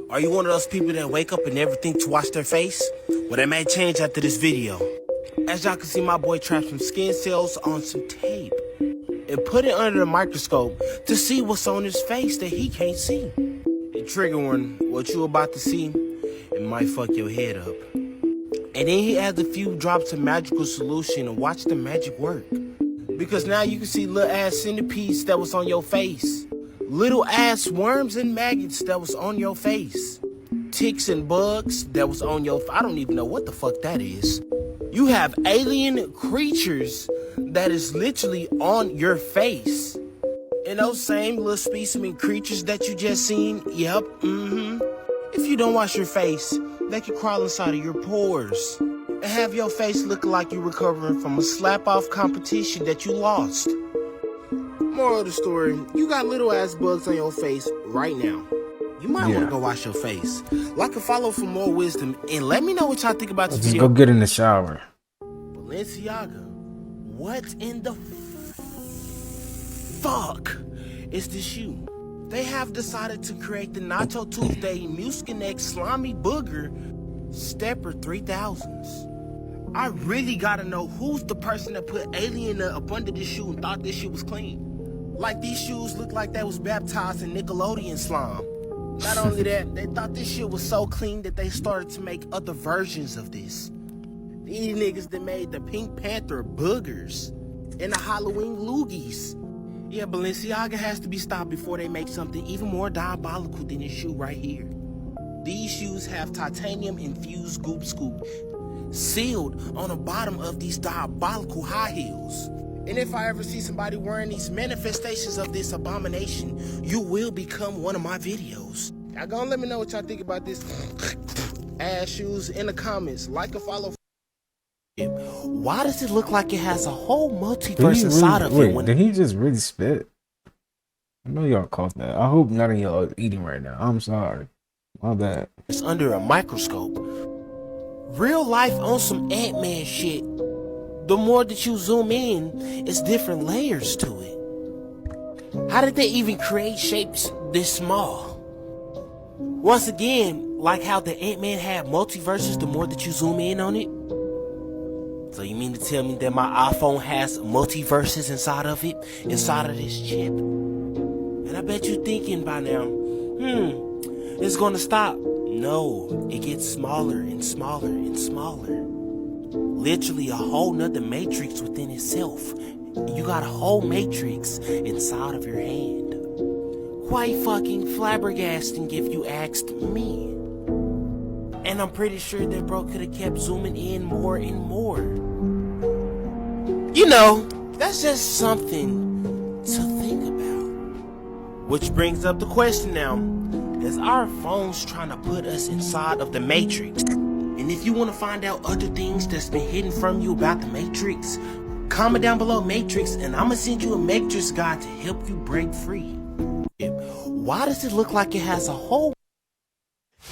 Are you one of those people that wake up and never think to wash their face? Well, that may change after this video. As y'all can see, my boy trapped some skin cells on some tape and put it under the microscope to see what's on his face that he can't see. And trigger warning, what you about to see, it might fuck your head up. And then he adds a few drops of magical solution and watch the magic work. Because now you can see little ass centipedes that was on your face. Little ass worms and maggots that was on your face. Ticks and bugs that was on your... I don't even know what the fuck that is. You have alien creatures that is literally on your face. And those same little specimen creatures that you just seen, yep, if you don't wash your face, they can crawl inside of your pores and have your face looking like you're recovering from a slap-off competition that you lost. Moral of the story, you got little ass bugs on your face right now. You might want to go wash your face. Like and follow for more wisdom, and let me know what y'all think about this video. Just go get in the shower. Balenciaga, what in the fuck is this shoe? They have decided to create the Nacho Tuesday Mucinex Slimy Booger Stepper 3000s. I really gotta know who's the person that put alien up under this shoe and thought this shit was clean. Like these shoes look like they was baptized in Nickelodeon slime. Not only that, they thought this shit was so clean that they started to make other versions of this. These niggas that made the Pink Panther boogers and the Halloween loogies. Yeah, Balenciaga has to be stopped before they make something even more diabolical than this shoe right here. These shoes have titanium infused goop scoop sealed on the bottom of these diabolical high heels. And if I ever see somebody wearing these manifestations of this abomination, you will become one of my videos. Y'all gonna let me know what y'all think about this ass shoes in the comments. Like and follow. Why does it look like it has a whole multiverse inside of it? Wait, did he just really spit? I know y'all caught that. I hope none of y'all are eating right now. I'm sorry. My bad. It's under a microscope. Real life on some Ant-Man shit. The more that you zoom in, it's different layers to it. How did they even create shapes this small? Once again, like how the Ant-Man had multiverses, the more that you zoom in on it. So you mean to tell me that my iPhone has multiverses inside of it? Inside of this chip? And I bet you thinking by now, it's gonna stop. No, it gets smaller and smaller and smaller. Literally a whole nother matrix within itself. You got a whole matrix inside of your hand. Quite fucking flabbergasting if you asked me. And I'm pretty sure that bro could have kept zooming in more and more. You know, that's just something to think about. Which brings up the question now, is our phones trying to put us inside of the matrix? And if you want to find out other things that's been hidden from you about the matrix, comment down below matrix and I'm gonna send you a matrix guide to help you break free. Why does it look like it has a whole...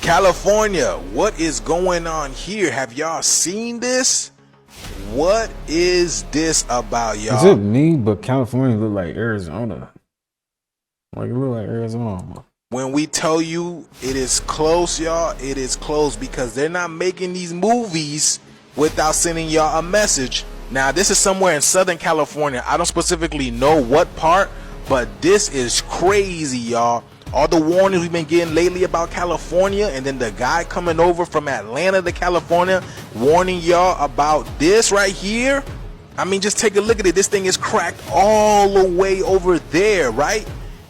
California, what is going on here? Have y'all seen this? What is this about, y'all? Is it me? But California look like Arizona. Like it look like Arizona. When we tell you it is close, y'all, it is close because they're not making these movies without sending y'all a message. Now, this is somewhere in Southern California. I don't specifically know what part, but this is crazy, y'all. All the warnings we've been getting lately about California, and then the guy coming over from Atlanta to California warning y'all about this right here. I mean, just take a look at it. This thing is cracked all the way over there, right?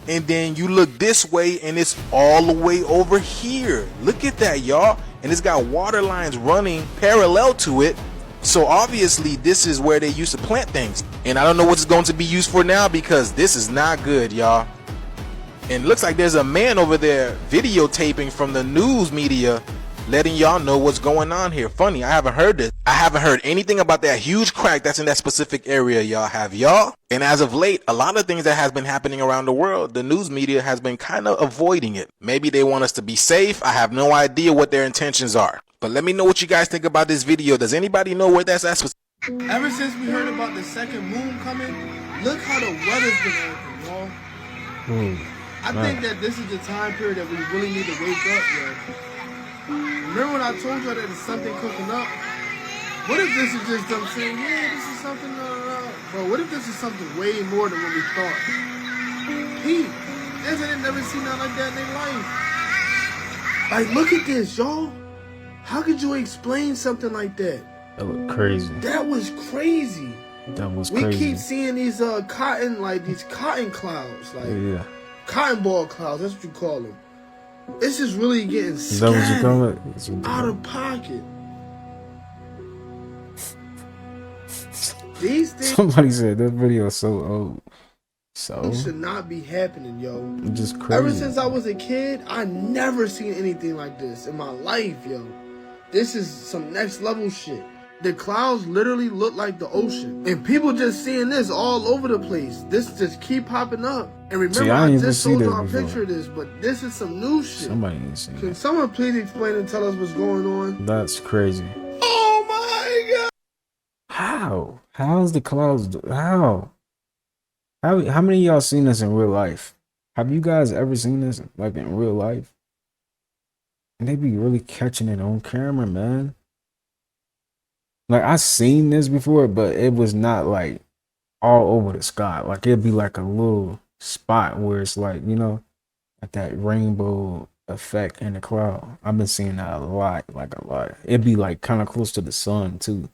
And then you look this way and it's all the way over here. Look at that, y'all. And it's got water lines running parallel to it. So obviously this is where they used to plant things. And I don't know what it's going to be used for now because this is not good, y'all. And it looks like there's a man over there videotaping from the news media, letting y'all know what's going on here. Funny, I haven't heard this. I haven't heard anything about that huge crack that's in that specific area, y'all. Have y'all? And as of late, a lot of things that has been happening around the world, the news media has been kind of avoiding it. Maybe they want us to be safe. I have no idea what their intentions are. But let me know what you guys think about this video. Does anybody know where that's at? Ever since we heard about the second moon coming, look how the weather's been acting, y'all. I think that this is the time period that we really need to wake up, yo. Remember when I told you that there's something cooking up? What if this is just them saying, yeah, this is something, bro, what if this is something way more than what we thought? Pete, they never seen nothing like that in their life. Like, look at this, y'all. How could you explain something like that? That was crazy. That was crazy. That was crazy. We keep seeing these cotton clouds, like cotton ball clouds. That's what you call them. It's just really getting Is that what you call it? out of pocket. These things. Somebody said that video is so old. So it should not be happening, yo. It's just crazy. Ever since I was a kid, I never seen anything like this in my life, yo. This is some next level shit. The clouds literally look like the ocean. And people just seeing this all over the place. This just keep popping up. And remember, I just showed y'all a picture of this, but this is some new shit. Somebody ain't seen Can someone please explain and tell us what's going on? That's crazy. Oh my god! How? How's the clouds? How many of y'all seen this in real life? Have you guys ever seen this like in real life? And they be really catching it on camera, man. Like, I seen this before, but it was not like all over the sky. Like, it'd be like a little spot where it's like, you know, like that rainbow effect in the cloud. I've been seeing that a lot, like a lot. It'd be like kind of close to the sun too.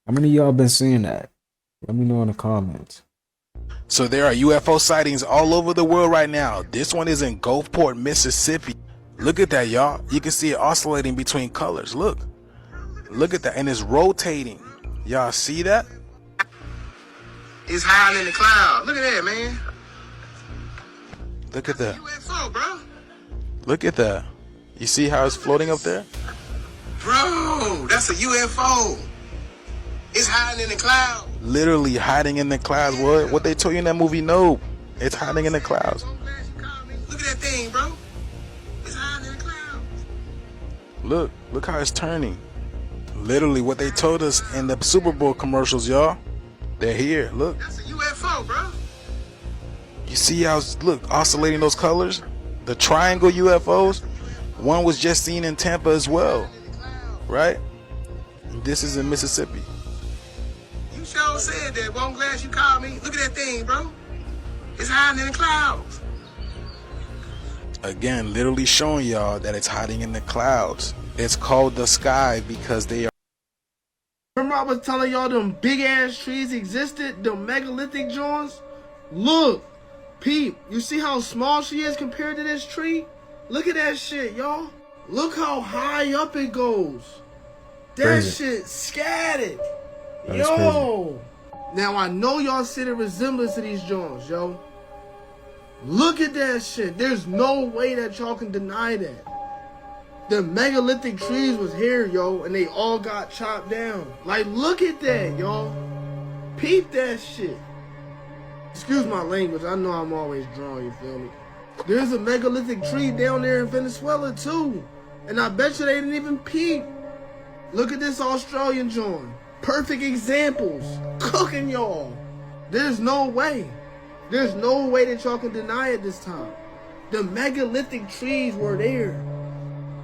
How many of y'all been seeing that? Let me know in the comments. So there are UFO sightings all over the world right now. This one is in Gulfport, Mississippi. Look at that, y'all. You can see it oscillating between colors. Look at that. And it's rotating. Y'all see that? is high in the cloud. Look at that, man. Look at that. UFO, bro. Look at that. You see how it's floating up there? Bro, that's a UFO. It's hiding in the cloud. Literally hiding in the clouds. What they told you in that movie? No, it's hiding in the clouds. Look at that thing, bro. It's hiding in the clouds. Look how it's turning. Literally what they told us in the Super Bowl commercials, y'all. They're here. Look. That's a UFO, bro. You see how it's, look, oscillating those colors? The triangle UFOs. One was just seen in Tampa as well, right? This is in Mississippi. You sure said that, bro. I'm glad you called me. Look at that thing, bro. It's hiding in the clouds. Again, literally showing y'all that it's hiding in the clouds. It's called the sky because they are. Remember I was telling y'all them big ass trees existed, them megalithic joints? Look, peep, you see how small she is compared to this tree? Look at that shit, y'all. Look how high up it goes. That Crazy. shit scattered. That's Yo. Now I know y'all see the resemblance to these joints, yo. Look at that shit. There's no way that y'all can deny that. The megalithic trees was here, yo, and they all got chopped down. Like, look at that, y'all. Peep that shit. Excuse my language. I know I'm always drawn, you feel me? There's a megalithic tree down there in Venezuela, too. And I bet you they didn't even peep. Look at this Australian joint. Perfect examples. Cooking y'all. There's no way. There's no way that y'all can deny it this time. The megalithic trees were there.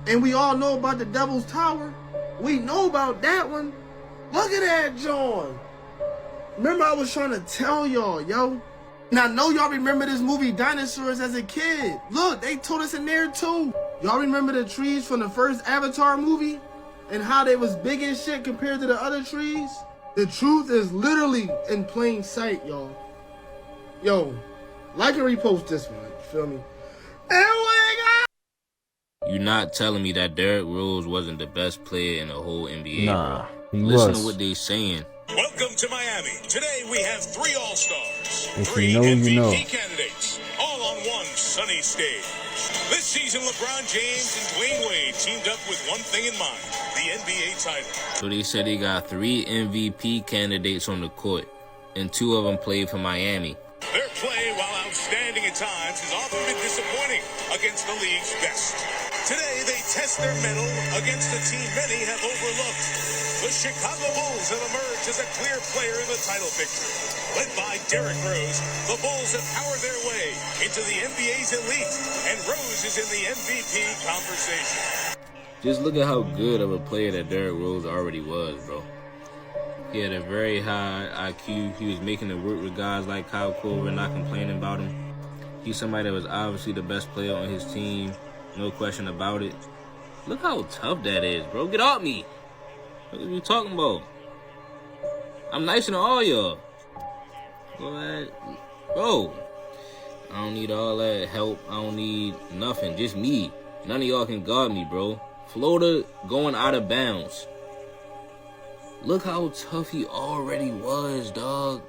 And we all know about the Devil's Tower. We know about that one. Look at that joint. Remember I was trying to tell y'all, yo. And I know y'all remember this movie Dinosaurs as a kid. Look, they told us in there too. Y'all remember the trees from the first Avatar movie? And how they was big as shit compared to the other trees? The truth is literally in plain sight, y'all. Yo, like and repost this one, you feel me? You're not telling me that Derrick Rose wasn't the best player in the whole NBA, Nah, bro. he Listen was. to what they saying. Welcome to Miami. Today we have 3 All-Stars, If 3 you know, MVP you know. candidates, all on one sunny stage. This season, LeBron James and Dwayne Wade teamed up with one thing in mind, the NBA title. So they said they got 3 MVP candidates on the court, and 2 of them played for Miami. Their play, while outstanding at times, has often been disappointing against the league's best. Today, they test their mettle against a team many have overlooked. The Chicago Bulls have emerged as a clear player in the title picture. Led by Derrick Rose, the Bulls have powered their way into the NBA's elite, and Rose is in the MVP conversation. Just look at how good of a player that Derrick Rose already was, bro. He had a very high IQ. He was making it work with guys like Kyle Korver, not complaining about him. He's somebody that was obviously the best player on his team. No question about it. Look how tough that is, bro. Get off me. What are you talking about? I'm nicer than all y'all. Go ahead. Bro, I don't need all that help. I don't need nothing. Just me. None of y'all can guard me, bro. Florida going out of bounds. Look how tough he already was, dog.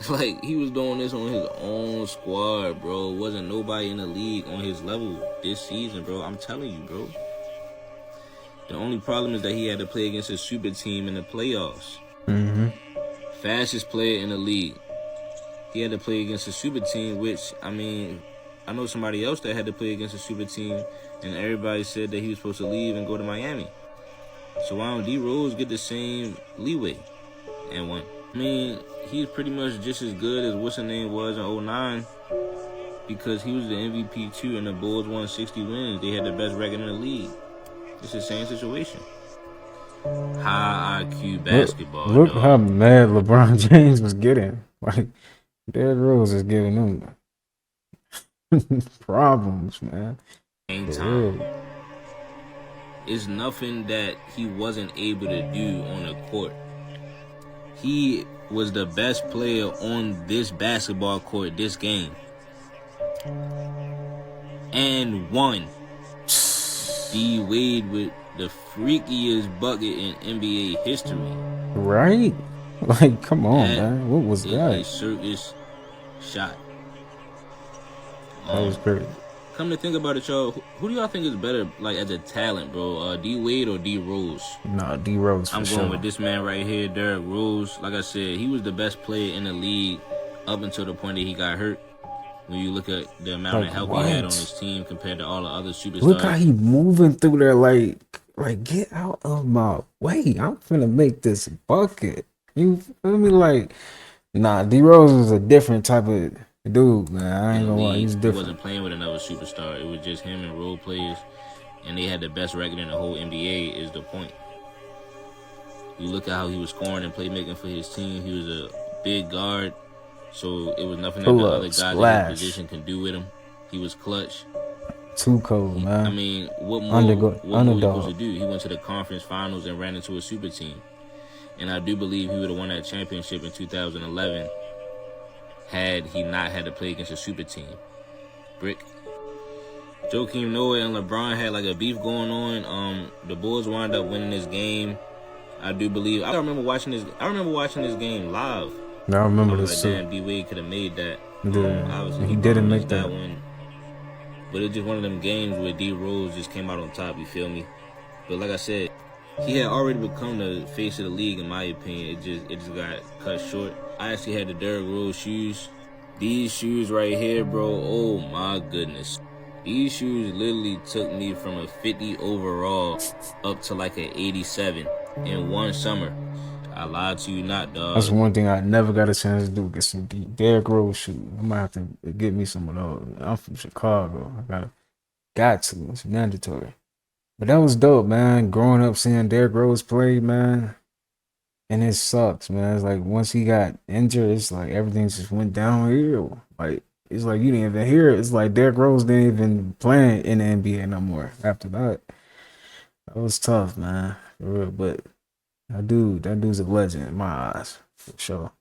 Like, he was doing this on his own squad, bro. Wasn't nobody in the league on his level this season, bro. I'm telling you, bro. The only problem is that he had to play against a super team in the playoffs. Mm-hmm. Fastest player in the league. He had to play against a super team, which, I mean, I know somebody else that had to play against a super team, and everybody said that he was supposed to leave and go to Miami. So why don't D Rose get the same leeway and win? I mean, he's pretty much just as good as what's his name was in 09 because he was the MVP too, and the Bulls won 60 wins. They had the best record in the league. It's the same situation. High IQ basketball. Look dog. how mad LeBron James was getting. Like, Derrick Rose is giving him problems, man. Same For time. real. It's nothing that he wasn't able to do on the court. He was the best player on this basketball court this game. And won. D Wade with the freakiest bucket in NBA history. Right? Like, come on, That man. What was is that? a circus shot. That was great. Come to think about it, y'all, who do y'all think is better, like, as a talent, bro? D Wade or D Rose? Nah, D Rose for I'm sure. going with this man right here, Derrick Rose. Like I said, he was the best player in the league up until the point that he got hurt. When you look at the amount of help he had on his team compared to all the other superstars. Look how he moving through there, like get out of my way. I'm finna make this bucket. You feel me? Like, nah, D Rose is a different type of dude, man. I ain't gonna lie, he's different. He wasn't playing with another superstar. It was just him and role players, and they had the best record in the whole NBA. Is the point? You look at how he was scoring and playmaking for his team. He was a big guard, so it was nothing that the other guys in his position can do with him. He was clutch. Too cold, man. I mean, what more was he supposed to do? He went to the conference finals and ran into a super team. And I do believe he would have won that championship in 2011 had he not had to play against a super team. Brick. Joakim Noah and LeBron had like a beef going on. The Bulls wound up winning this game. I do believe. I remember watching this game live. I remember this too. Damn, D Wade could have made that. Yeah, obviously he didn't make that one. But it's just one of them games where D Rose just came out on top. You feel me? But like I said, he had already become the face of the league, in my opinion. It just got cut short. I actually had the Derrick Rose shoes. These shoes right here, bro. Oh my goodness. These shoes literally took me from a 50 overall up to like an 87 in one summer. I lied to you not, dog. That's one thing I never got a chance to do. Get some Derrick Rose shoes. I might have to get me some of those. I'm from Chicago. I got to. It's mandatory. But that was dope, man. Growing up seeing Derrick Rose play, man. And it sucks, man. It's like once he got injured, it's like everything just went downhill. Like, it's like you didn't even hear it. It's like Derrick Rose didn't even play in the NBA no more after that. That was tough, man. For real. But that dude's a legend in my eyes, for sure.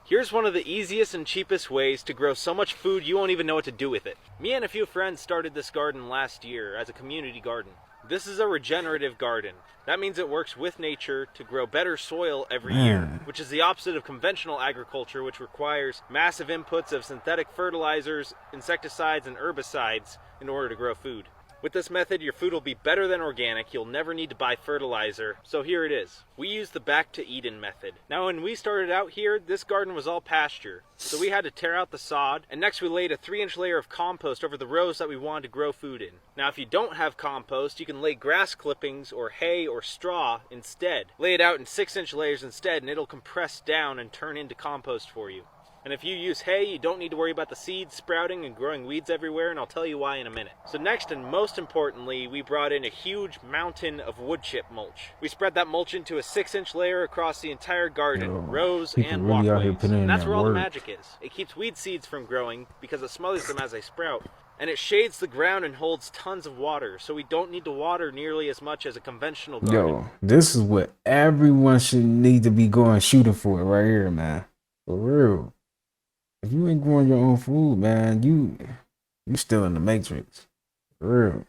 Here's one of the easiest and cheapest ways to grow so much food you won't even know what to do with it. Me and a few friends started this garden last year as a community garden. This is a regenerative garden. That means it works with nature to grow better soil every year, which is the opposite of conventional agriculture, which requires massive inputs of synthetic fertilizers, insecticides, and herbicides in order to grow food. With this method, your food will be better than organic. You'll never need to buy fertilizer. So here it is. We use the Back to Eden method. Now, when we started out here, this garden was all pasture. So we had to tear out the sod, and next we laid a 3-inch layer of compost over the rows that we wanted to grow food in. Now, if you don't have compost, you can lay grass clippings or hay or straw instead. Lay it out in 6-inch layers instead, and it'll compress down and turn into compost for you. And if you use hay, you don't need to worry about the seeds sprouting and growing weeds everywhere, and I'll tell you why in a minute. So next, and most importantly, we brought in a huge mountain of wood chip mulch. We spread that mulch into a 6-inch layer across the entire garden, rows and walkways. And that's where all the magic is. It keeps weed seeds from growing because it smothers them as they sprout. And it shades the ground and holds tons of water, so we don't need to water nearly as much as a conventional garden. Yo, this is what everyone should need to be going shooting for right here, man. For real. If you ain't growing your own food, man, you still in the matrix. For real.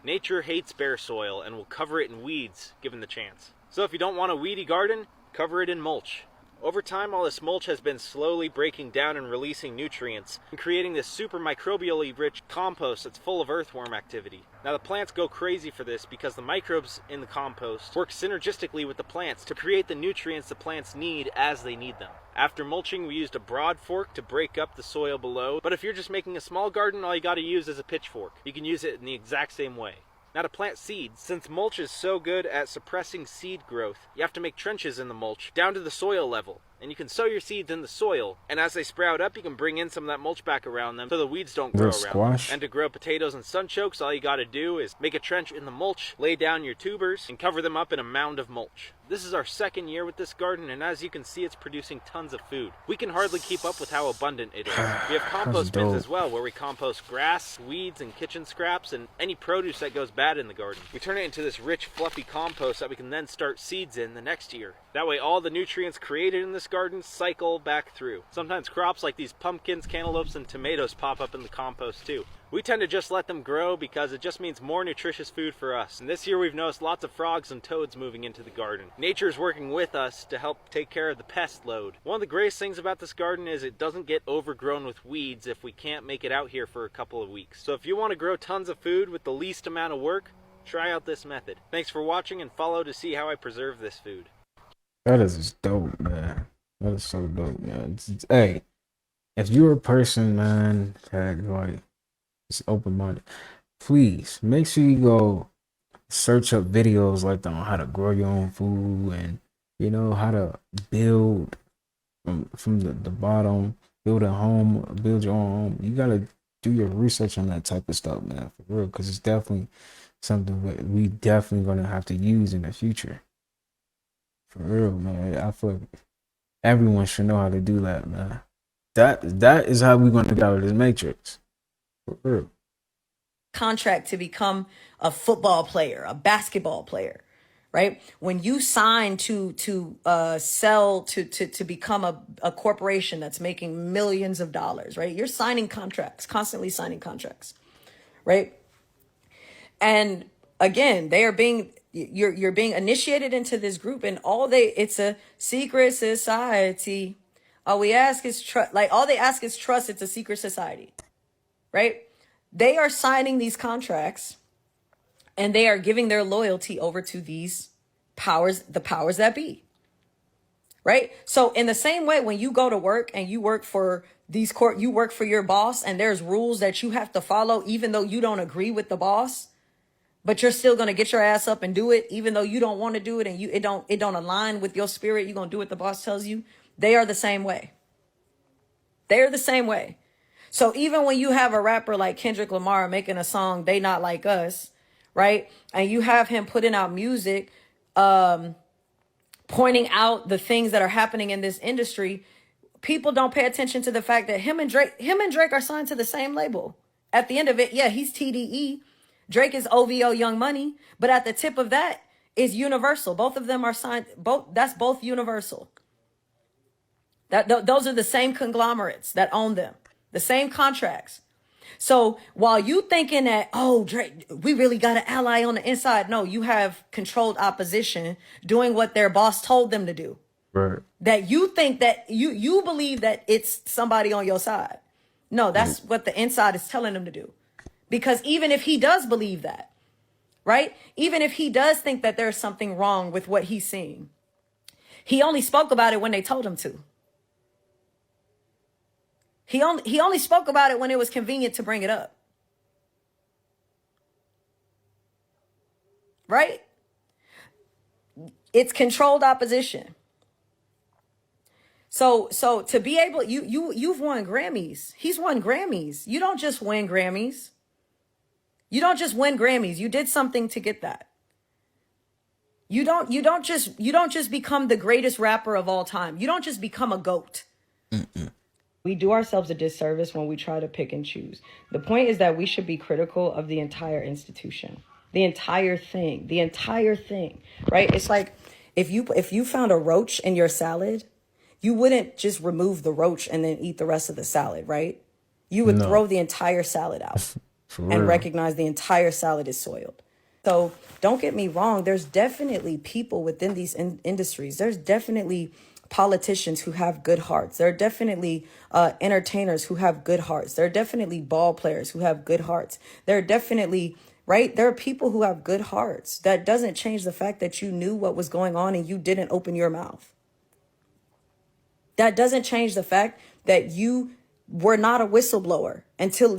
Nature hates bare soil and will cover it in weeds given the chance. So if you don't want a weedy garden, cover it in mulch. Over time, all this mulch has been slowly breaking down and releasing nutrients and creating this super microbially rich compost that's full of earthworm activity. Now the plants go crazy for this because the microbes in the compost work synergistically with the plants to create the nutrients the plants need as they need them. After mulching, we used a broad fork to break up the soil below, but if you're just making a small garden, all you gotta use is a pitchfork. You can use it in the exact same way. Now to plant seeds, since mulch is so good at suppressing seed growth, you have to make trenches in the mulch down to the soil level. And you can sow your seeds in the soil, and as they sprout up, you can bring in some of that mulch back around them so the weeds don't grow around them. And to grow potatoes and sunchokes, all you gotta do is make a trench in the mulch, lay down your tubers, and cover them up in a mound of mulch. This is our second year with this garden, and as you can see, it's producing tons of food. We can hardly keep up with how abundant it is. We have compost bins as well, where we compost grass, weeds, and kitchen scraps, and any produce that goes bad in the garden. We turn it into this rich, fluffy compost that we can then start seeds in the next year. That way, all the nutrients created in this garden cycle back through. Sometimes crops like these pumpkins, cantaloupes, and tomatoes pop up in the compost too. We tend to just let them grow because it just means more nutritious food for us. And this year we've noticed lots of frogs and toads moving into the garden. Nature is working with us to help take care of the pest load. One of the greatest things about this garden is it doesn't get overgrown with weeds if we can't make it out here for a couple of weeks. So if you want to grow tons of food with the least amount of work, try out this method. Thanks for watching, and follow to see how I preserve this food. That is just dope, man. That is so dope, man. Hey, if you're a person, man, that like is open-minded, please make sure you go search up videos like on how to grow your own food and, you know, how to build from the bottom, build a home, build your own home. You gotta do your research on that type of stuff, man, for real, because it's definitely something that we definitely gonna have to use in the future. For real, man. I feel everyone should know how to do that, man. That is how we're gonna get out of this matrix. For real. Contract to become a football player, a basketball player, right? When you sign to sell to become a corporation that's making millions of dollars, right? You're signing contracts, constantly signing contracts, right? And again, you're being initiated into this group, and it's a secret society. All we ask is trust. Like, all they ask is trust. It's a secret society, right? They are signing these contracts, and they are giving their loyalty over to these powers, the powers that be, right? So in the same way, when you go to work and you work for you work for your boss, and there's rules that you have to follow, even though you don't agree with the boss, but you're still going to get your ass up and do it, even though you don't want to do it, and it don't align with your spirit. You're going to do what the boss tells you. They are the same way. They are the same way. So even when you have a rapper like Kendrick Lamar making a song, They Not Like Us, right? And you have him putting out music, pointing out the things that are happening in this industry, people don't pay attention to the fact that him and Drake are signed to the same label. At the end of it, yeah, he's TDE. Drake is OVO Young Money, but at the tip of that is Universal. Both of them are signed. That's both Universal. Those are the same conglomerates that own them, the same contracts. So while you thinking that, oh, Drake, we really got an ally on the inside, no, you have controlled opposition doing what their boss told them to do. Right. That you think that you believe that it's somebody on your side. No, that's what the inside is telling them to do. Because even if he does believe that, right? Even if he does think that there's something wrong with what he's seeing, he only spoke about it when they told him to. He only spoke about it when it was convenient to bring it up. Right? It's controlled opposition. So to be able, you've won Grammys. He's won Grammys. You don't just win Grammys. You don't just win Grammys. You did something to get that. You don't just become the greatest rapper of all time. You don't just become a GOAT. We do ourselves a disservice when we try to pick and choose. The point is that we should be critical of the entire institution, the entire thing, right? It's like if you found a roach in your salad, you wouldn't just remove the roach and then eat the rest of the salad, right? You would throw the entire salad out and recognize the entire salad is soiled. So don't get me wrong. There's definitely people within these industries. There's definitely politicians who have good hearts. There are definitely entertainers who have good hearts. There are definitely ball players who have good hearts. There are definitely, right? There are people who have good hearts. That doesn't change the fact that you knew what was going on and you didn't open your mouth. That doesn't change the fact that you were not a whistleblower until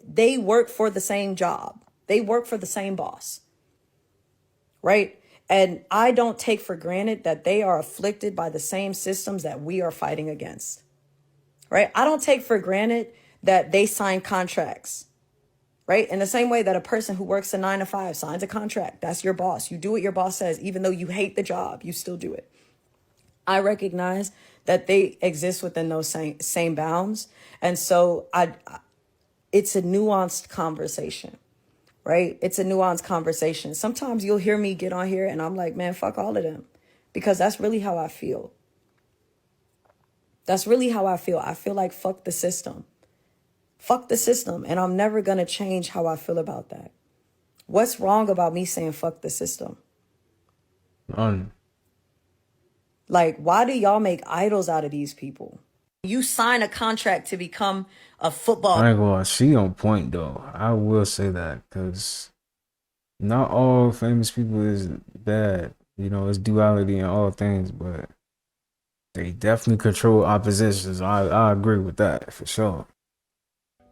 they work for the same job. They work for the same boss, right? And I don't take for granted that they are afflicted by the same systems that we are fighting against, right? I don't take for granted that they sign contracts, right? In the same way that a person who works a 9 to 5 signs a contract, that's your boss. You do what your boss says, even though you hate the job, you still do it. I recognize that they exist within those same bounds. And so it's a nuanced conversation. Right? It's a nuanced conversation. Sometimes you'll hear me get on here and I'm like, man, fuck all of them. Because that's really how I feel. That's really how I feel. I feel like fuck the system. Fuck the system. And I'm never going to change how I feel about that. What's wrong about me saying fuck the system? None. Like, why do y'all make idols out of these people? You sign a contract to become a football. I ain't gonna lie, she on point though. I will say that, because not all famous people is bad. You know, it's duality in all things, but they definitely control oppositions. I agree with that for sure.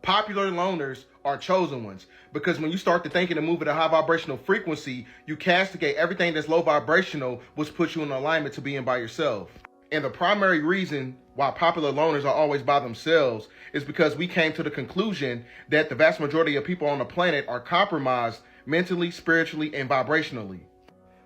Popular loners are chosen ones, because when you start to think and move at a high vibrational frequency, you castigate everything that's low vibrational, which puts you in alignment to being by yourself. And the primary reason why popular loners are always by themselves is because we came to the conclusion that the vast majority of people on the planet are compromised mentally, spiritually, and vibrationally.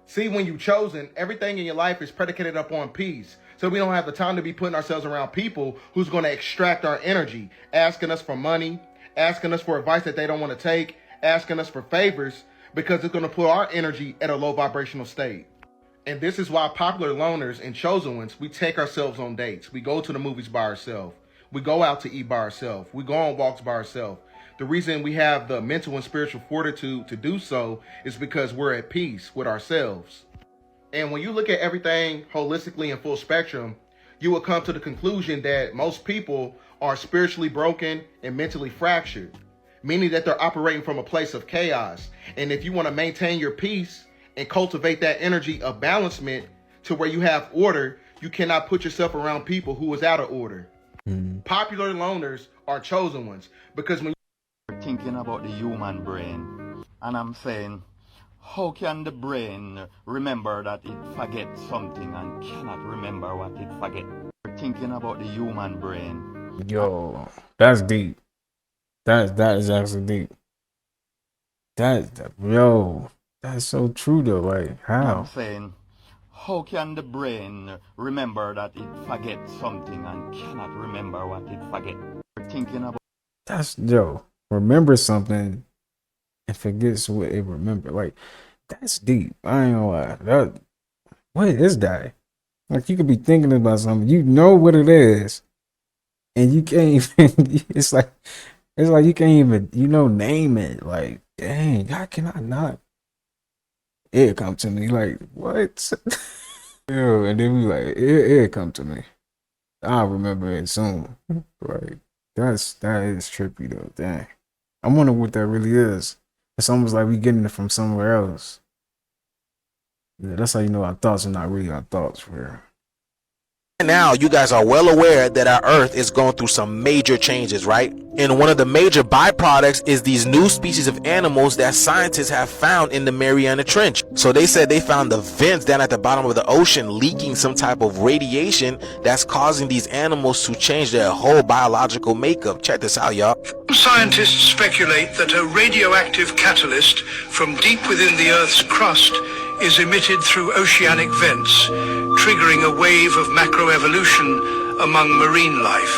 See, when you're chosen, everything in your life is predicated upon peace. So we don't have the time to be putting ourselves around people who's going to extract our energy, asking us for money, asking us for advice that they don't want to take, asking us for favors, because it's going to put our energy at a low vibrational state. And this is why popular loners and chosen ones, we take ourselves on dates. We go to the movies by ourselves. We go out to eat by ourselves. We go on walks by ourselves. The reason we have the mental and spiritual fortitude to do so is because we're at peace with ourselves. And when you look at everything holistically in full spectrum, you will come to the conclusion that most people are spiritually broken and mentally fractured, meaning that they're operating from a place of chaos. And if you want to maintain your peace and cultivate that energy of balancement to where you have order, you cannot put yourself around people who is out of order. Popular loners are chosen ones, because when you're thinking about the human brain, and I'm saying, how can the brain remember that it forgets something and cannot remember what it forgets? You're thinking about the human brain. Yo, that's deep. That is actually deep. That's so true though. Like, how? I'm saying, how can the brain remember that it forgets something and cannot remember what it forgets? You're thinking about remember something and forgets what it remember. Like, that's deep. I ain't gonna lie. What is that? Like, you could be thinking about something, you know what it is, and you can't even. It's like you can't even, name it. Like, dang, how can I not? It come to me like, what? Yo, and then we like, it come to me. I'll remember it soon. Like, that is trippy though. Dang. I wonder what that really is. It's almost like we getting it from somewhere else. Yeah, that's how you know our thoughts are not really our thoughts for real. Now you guys are well aware that our earth is going through some major changes, right? And one of the major byproducts is these new species of animals that scientists have found in the Mariana Trench. So they said they found the vents down at the bottom of the ocean leaking some type of radiation that's causing these animals to change their whole biological makeup. Check this out, y'all. Scientists speculate that a radioactive catalyst from deep within the Earth's crust is emitted through oceanic vents, triggering a wave of macroevolution among marine life.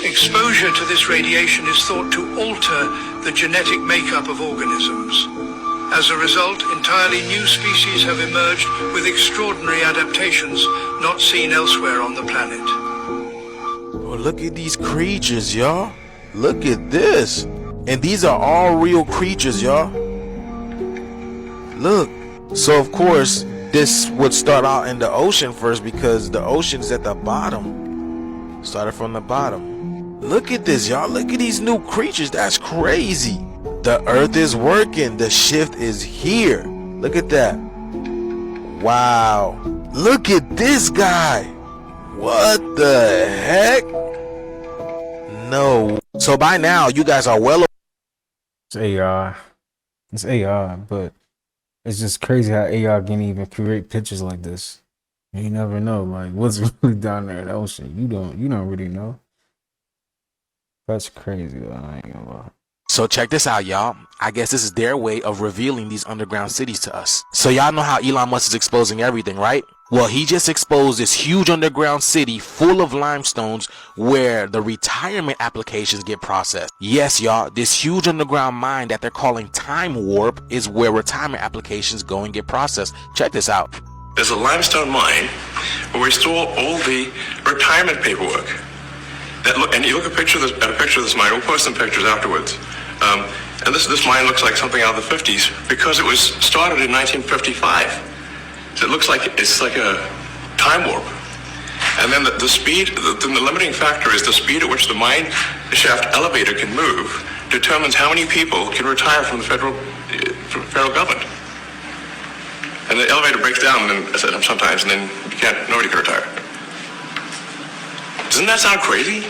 Exposure to this radiation is thought to alter the genetic makeup of organisms. As a result, entirely new species have emerged with extraordinary adaptations not seen elsewhere on the planet. Oh, look at these creatures, y'all. Look at this. And these are all real creatures, y'all. Look. So of course this would start out in the ocean first, because the ocean is at the bottom. Started from the bottom. Look at this, y'all. Look at these new creatures. That's crazy. The earth is working. The shift is here. Look at that. Wow. Look at this guy. What the heck? No. So by now you guys are well. It's AI. It's AI, but it's just crazy how AI can even create pictures like this. You never know, like, what's really down there in the ocean. You don't really know. That's crazy though, I ain't gonna lie. So check this out, y'all. I guess this is their way of revealing these underground cities to us. So y'all know how Elon Musk is exposing everything, right? Well, he just exposed this huge underground city full of limestones where the retirement applications get processed. Yes, y'all, this huge underground mine that they're calling Time Warp is where retirement applications go and get processed. Check this out. There's a limestone mine where we store all the retirement paperwork. And you look at a picture of this mine. We'll post some pictures afterwards. And this mine looks like something out of the 50s because it was started in 1955. So it looks like it's like a time warp. And then the speed, the limiting factor is the speed at which the mine shaft elevator can move determines how many people can retire from the federal government. And the elevator breaks down sometimes, and then nobody can retire. Doesn't that sound crazy?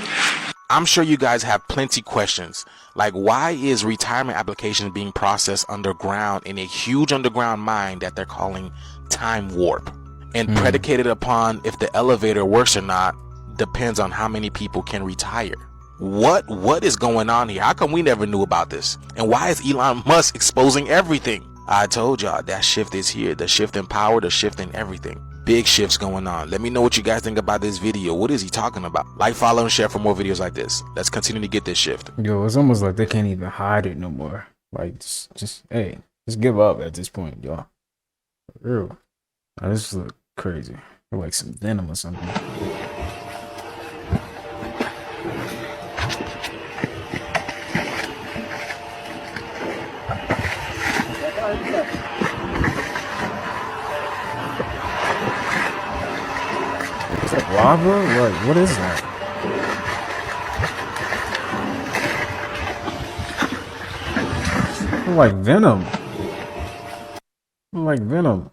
I'm sure you guys have plenty questions, like why is retirement applications being processed underground in a huge underground mine that they're calling time warp, and predicated upon if the elevator works or not depends on how many people can retire. What is going on here? How come we never knew about this? And why is Elon Musk exposing everything? I told y'all that shift is here, the shift in power, the shift in everything. Big shifts going on. Let me know what you guys think about this video. What is he talking about? Like, follow, and share for more videos like this. Let's continue to get this shift. Yo, it's almost like they can't even hide it no more. Like, just give up at this point, y'all. For real. Now, this look crazy. Like some venom or something. Is that lava? What is that? Like venom. Like venom.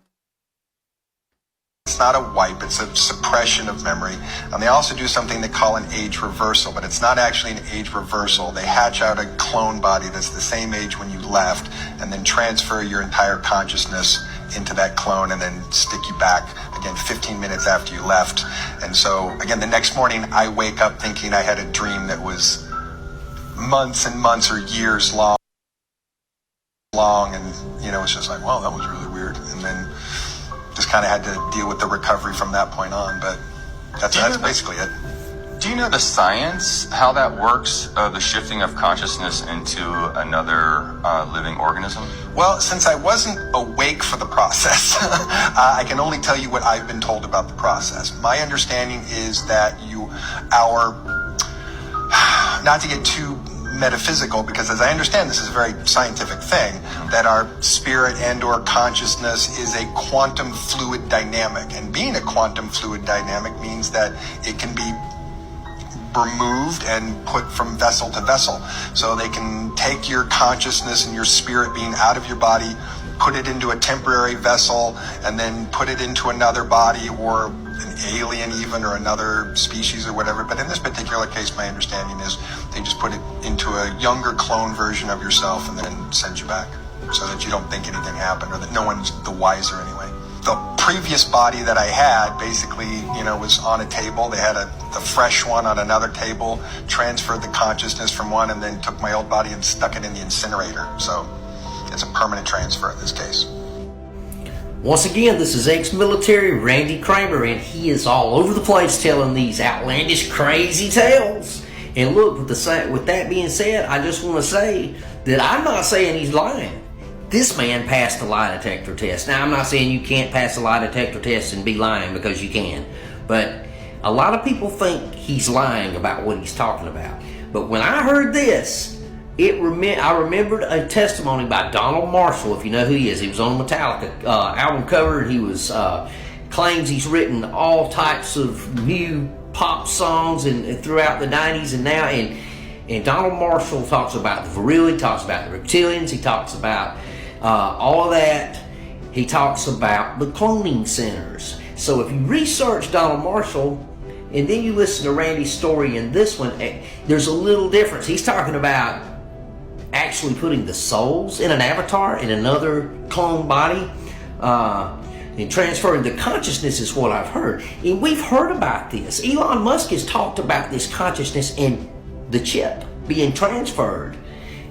It's not a wipe, it's a suppression of memory. And they also do something they call an age reversal, but it's not actually an age reversal. They hatch out a clone body that's the same age when you left, and then transfer your entire consciousness into that clone and then stick you back again 15 minutes after you left. And so again, the next morning I wake up thinking I had a dream that was months and months or years long, and it's just like, wow, that was really weird. And then just kind of had to deal with the recovery from that point on, but that's basically it. Do you know the science, how that works, the shifting of consciousness into another living organism? Well, since I wasn't awake for the process, I can only tell you what I've been told about the process. My understanding is that not to get too metaphysical, because as I understand, this is a very scientific thing, that our spirit and or consciousness is a quantum fluid dynamic. And being a quantum fluid dynamic means that it can be removed and put from vessel to vessel. So they can take your consciousness and your spirit being out of your body, put it into a temporary vessel, and then put it into another body or an alien even, or another species or whatever. But in this particular case, my understanding is they just put it into a younger clone version of yourself and then send you back so that you don't think anything happened, or that no one's the wiser anyway. The previous body that I had basically, was on a table. They had the fresh one on another table, transferred the consciousness from one, and then took my old body and stuck it in the incinerator. So it's a permanent transfer in this case. Once again, this is ex-military Randy Kramer, and he is all over the place telling these outlandish, crazy tales. And look, with that being said, I just want to say that I'm not saying he's lying. This man passed the lie detector test. Now, I'm not saying you can't pass a lie detector test and be lying, because you can. But a lot of people think he's lying about what he's talking about. But when I heard this, I remembered a testimony by Donald Marshall, if you know who he is. He was on a Metallica album cover, and he claims he's written all types of new pop songs and throughout the 90s and now. And Donald Marshall talks about the virility, talks about the reptilians, he talks about all of that. He talks about the cloning centers. So if you research Donald Marshall and then you listen to Randy's story in this one, there's a little difference. He's talking about actually putting the souls in an avatar in another clone body, and transferring the consciousness is what I've heard. And we've heard about this. Elon Musk has talked about this consciousness and the chip being transferred,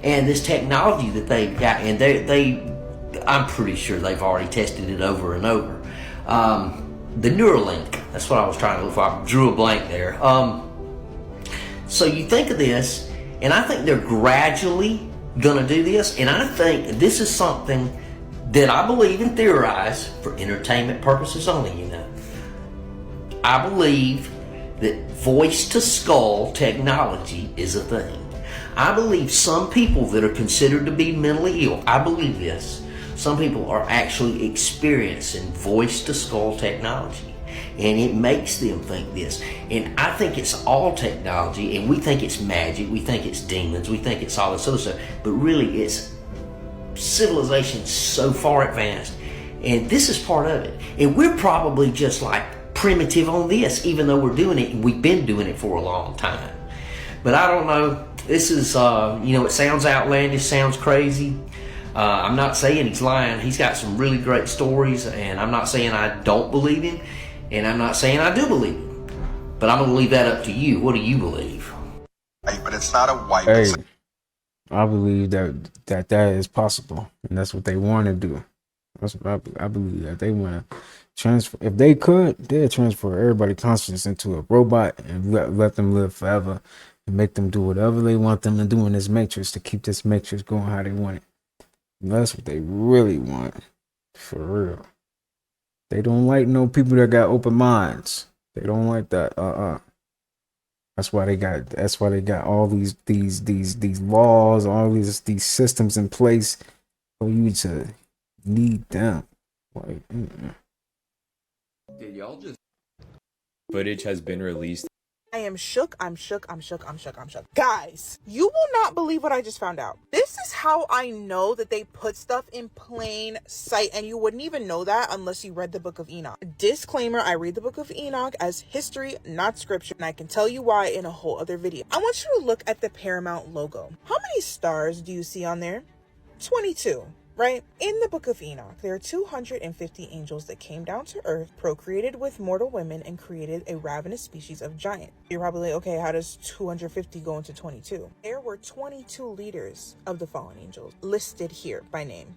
and this technology that they've got, and I'm pretty sure they've already tested it over and over. The Neuralink, that's what I was trying to look for. I drew a blank there. So you think of this, and I think they're gradually gonna do this, and I think this is something that I believe and theorize for entertainment purposes only, I believe that voice to skull technology is a thing. I believe some people that are considered to be mentally ill, I believe this, some people are actually experiencing voice to skull technology. And it makes them think this. And I think it's all technology, and we think it's magic, we think it's demons, we think it's all this other stuff, but really it's civilization so far advanced, and this is part of it. And we're probably just like primitive on this, even though we're doing it, and we've been doing it for a long time. But I don't know, this is, it sounds outlandish, sounds crazy. I'm not saying he's lying. He's got some really great stories, and I'm not saying I don't believe him, and I'm not saying I do believe him. But I'm going to leave that up to you. What do you believe? But it's not a white. Hey, I believe that is possible, and that's what they want to do. That's what I believe, that they want to transfer. If they could, they'd transfer everybody's consciousness into a robot and let them live forever and make them do whatever they want them to do in this matrix to keep this matrix going how they want it. And that's what they really want, for real. They don't like no people that got open minds. They don't like that. That's why they got all these laws, all these systems in place for you to need them. Like, Did y'all just footage has been released? I am shook. I'm shook. Guys, you will not believe what I just found out. This is how I know that they put stuff in plain sight, and you wouldn't even know that unless you read the Book of Enoch. Disclaimer, I read the Book of Enoch as history, not scripture, and I can tell you why in a whole other video. I want you to look at the Paramount logo. How many stars do you see on there? 22. Right? In the Book of Enoch, there are 250 angels that came down to earth, procreated with mortal women, and created a ravenous species of giant. You're probably like, okay, how does 250 go into 22? There were 22 leaders of the fallen angels listed here by name.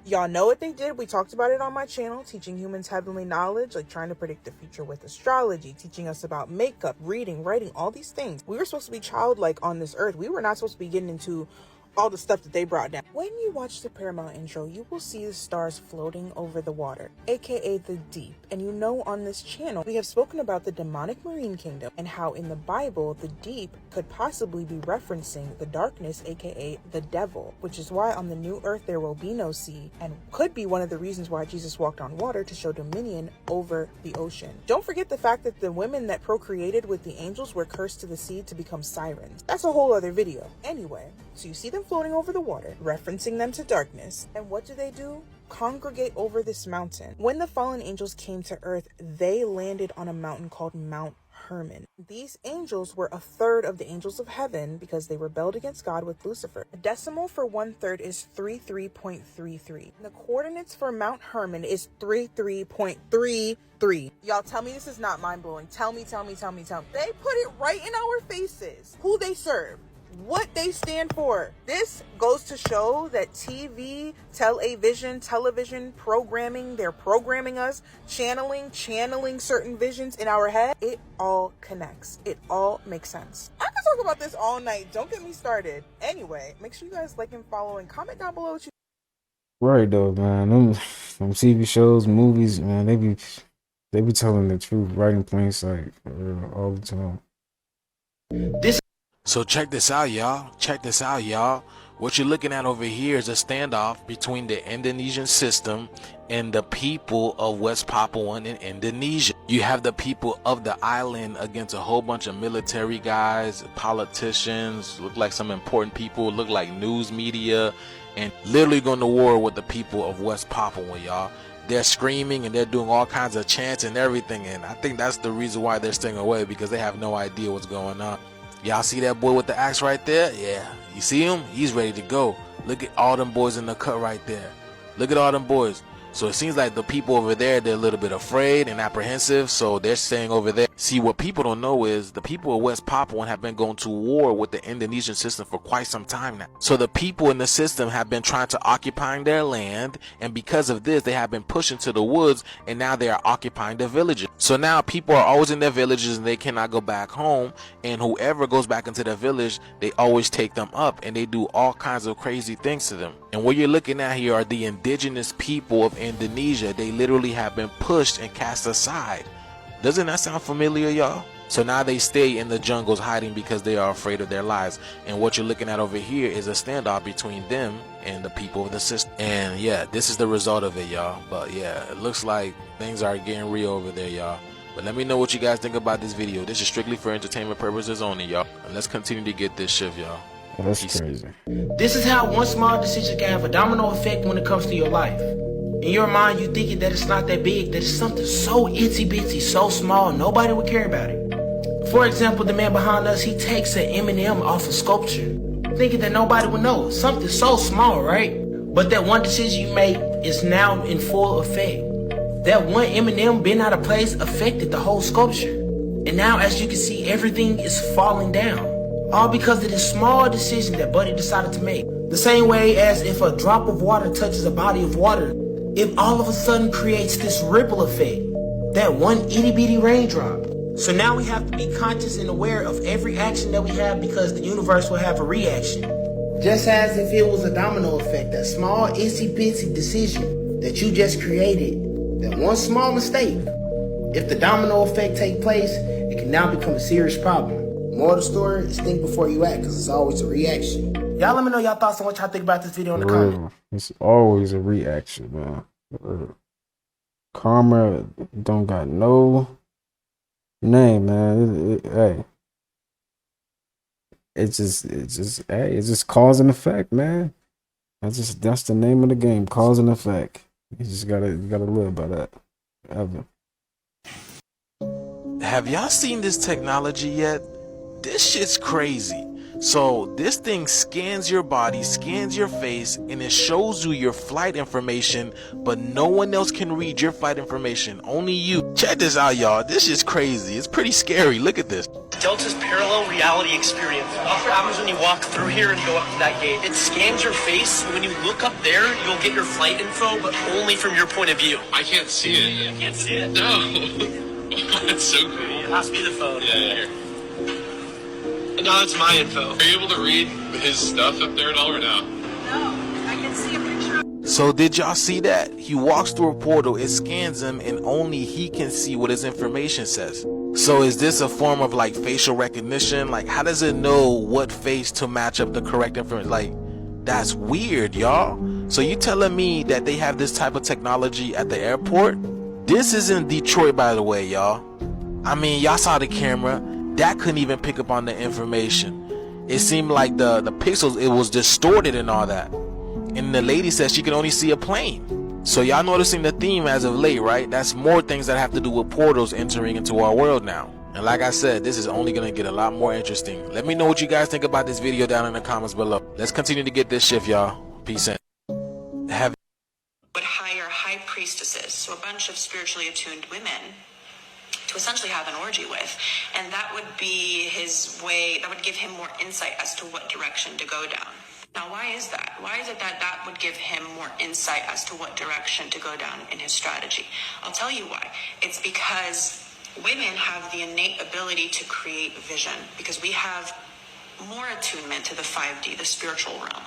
Y'all know what they did. We talked about it on my channel, teaching humans heavenly knowledge, like trying to predict the future with astrology, teaching us about makeup, reading, writing, all these things. We were supposed to be childlike on this earth. We were not supposed to be getting into all the stuff that they brought down. When you watch the Paramount intro, you will see the stars floating over the water, aka the deep. And you know, on this channel, we have spoken about the demonic marine kingdom and how in the Bible, the deep could possibly be referencing the darkness, aka the devil, which is why on the new earth there will be no sea, and could be one of the reasons why Jesus walked on water, to show dominion over the ocean. Don't forget the fact that the women that procreated with the angels were cursed to the sea to become sirens. That's a whole other video. Anyway, so you see them floating over the water, referencing them to darkness. And what do? Congregate over this mountain. When the fallen angels came to earth, they landed on a mountain called Mount Hermon. These angels were a third of the angels of heaven because they rebelled against God with Lucifer. A decimal for 1/3 is 33.33. The coordinates for Mount Hermon is 33.33. Y'all tell me this is not mind-blowing. Tell me. They put it right in our faces. Who they serve, what they stand for. This goes to show that television programming, they're programming us, channeling certain visions in our head. It all connects. It all makes sense. I could talk about this all night. Don't get me started. Anyway, make sure you guys like and follow and comment down below what you. right though, man. Them TV shows, movies, man, they be telling the truth right in plain sight, for real, all the time. So check this out, y'all. What you're looking at over here is a standoff between the Indonesian system and the people of West Papua in Indonesia. You have the people of the island against a whole bunch of military guys, politicians, look like some important people, look like news media, and literally going to war with the people of West Papua, y'all. They're screaming and they're doing all kinds of chants and everything, and I think that's the reason why they're staying away, because they have no idea what's going on. Y'all see that boy with the axe right there? Yeah, you see him? He's ready to go. Look at all them boys in the cut right there. Look at all them boys. So it seems like the people over there, they're a little bit afraid and apprehensive, so they're staying over there. See, what people don't know is the people of West Papua have been going to war with the Indonesian system for quite some time now. So the people in the system have been trying to occupy their land, and because of this, they have been pushed into the woods, and now they are occupying the villages. So now people are always in their villages and they cannot go back home, and whoever goes back into the village, they always take them up and they do all kinds of crazy things to them. And what you're looking at here are the indigenous people of Indonesia. They literally have been pushed and cast aside. Doesn't that sound familiar, y'all? So now they stay in the jungles hiding because they are afraid of their lives. And what you're looking at over here is a standoff between them and the people of the system. And yeah, this is the result of it, y'all. But yeah, it looks like things are getting real over there, y'all. But let me know what you guys think about this video. This is strictly for entertainment purposes only, y'all. And let's continue to get this shift, y'all. That's crazy. This is how one small decision can have a domino effect when it comes to your life. In your mind, you thinking that it's not that big, that it's something so itsy bitsy, so small, nobody would care about it. For example, the man behind us, he takes an M&M off a sculpture, thinking that nobody would know. Something so small, right? But that one decision you made is now in full effect. That one M&M being out of place affected the whole sculpture. And now, as you can see, everything is falling down. All because of this small decision that Buddy decided to make. The same way as if a drop of water touches a body of water, it all of a sudden creates this ripple effect. That one itty bitty raindrop. So now we have to be conscious and aware of every action that we have because the universe will have a reaction. Just as if it was a domino effect, that small itsy bitsy decision that you just created, that one small mistake, if the domino effect take place, it can now become a serious problem. More of the story is think before you act, because it's always a reaction. Y'all let me know y'all thoughts on what y'all think about this video in the comments. It's always a reaction, man. Karma don't got no name, man. Hey, it's just cause and effect, man. That's the name of the game, cause and effect. You gotta live by that. Ever. Have y'all seen this technology yet? This shit's crazy. So this thing scans your body, scans your face, and it shows you your flight information, but no one else can read your flight information, only you. Check this out, y'all. This is crazy. It's pretty scary. Look at this. Delta's parallel reality experience. What happens when you walk through here and go up to that gate? It scans your face. When you look up there, you'll get your flight info, but only from your point of view. I can't see it. You can't see it? No. That's so cool. Pass me the phone. Yeah. No, that's my info. Are you able to read his stuff up there at all or no? No, I can see a picture. So did y'all see that? He walks through a portal, it scans him, and only he can see what his information says. So is this a form of like facial recognition? Like how does it know what face to match up the correct information? Like that's weird, y'all. So you telling me that they have this type of technology at the airport? This is in Detroit, by the way, y'all. I mean, y'all saw the camera. That couldn't even pick up on the information. It seemed like the pixels, it was distorted and all that. And the lady said she could only see a plane. So y'all noticing the theme as of late, right? That's more things that have to do with portals entering into our world now. And like I said, this is only going to get a lot more interesting. Let me know what you guys think about this video down in the comments below. Let's continue to get this shift, y'all. Peace in. Would hire high priestesses, so a bunch of spiritually attuned women, to essentially have an orgy with, and that would be his way, that would give him more insight as to what direction to go down. Now, why is that? Why is it that that would give him more insight as to what direction to go down in his strategy? I'll tell you why. It's because women have the innate ability to create vision, because we have more attunement to the 5D, the spiritual realm.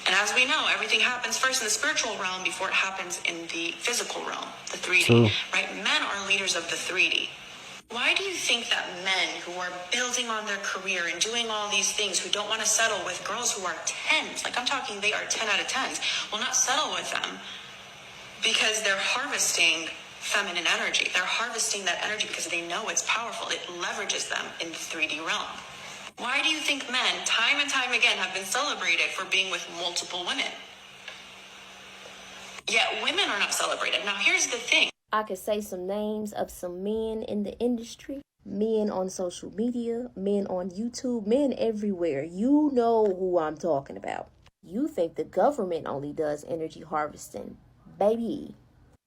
And as we know, everything happens first in the spiritual realm before it happens in the physical realm, the 3D, right? Men are leaders of the 3D. Why do you think that men who are building on their career and doing all these things, who don't want to settle with girls who are 10s, like I'm talking, they are 10 out of 10s, will not settle with them because they're harvesting feminine energy. They're harvesting that energy because they know it's powerful. It leverages them in the 3D realm. Why do you think men, time and time again, have been celebrated for being with multiple women? Yet women are not celebrated. Now, here's the thing. I could say some names of some men in the industry, men on social media, men on YouTube, men everywhere. You know who I'm talking about. You think the government only does energy harvesting. Baby.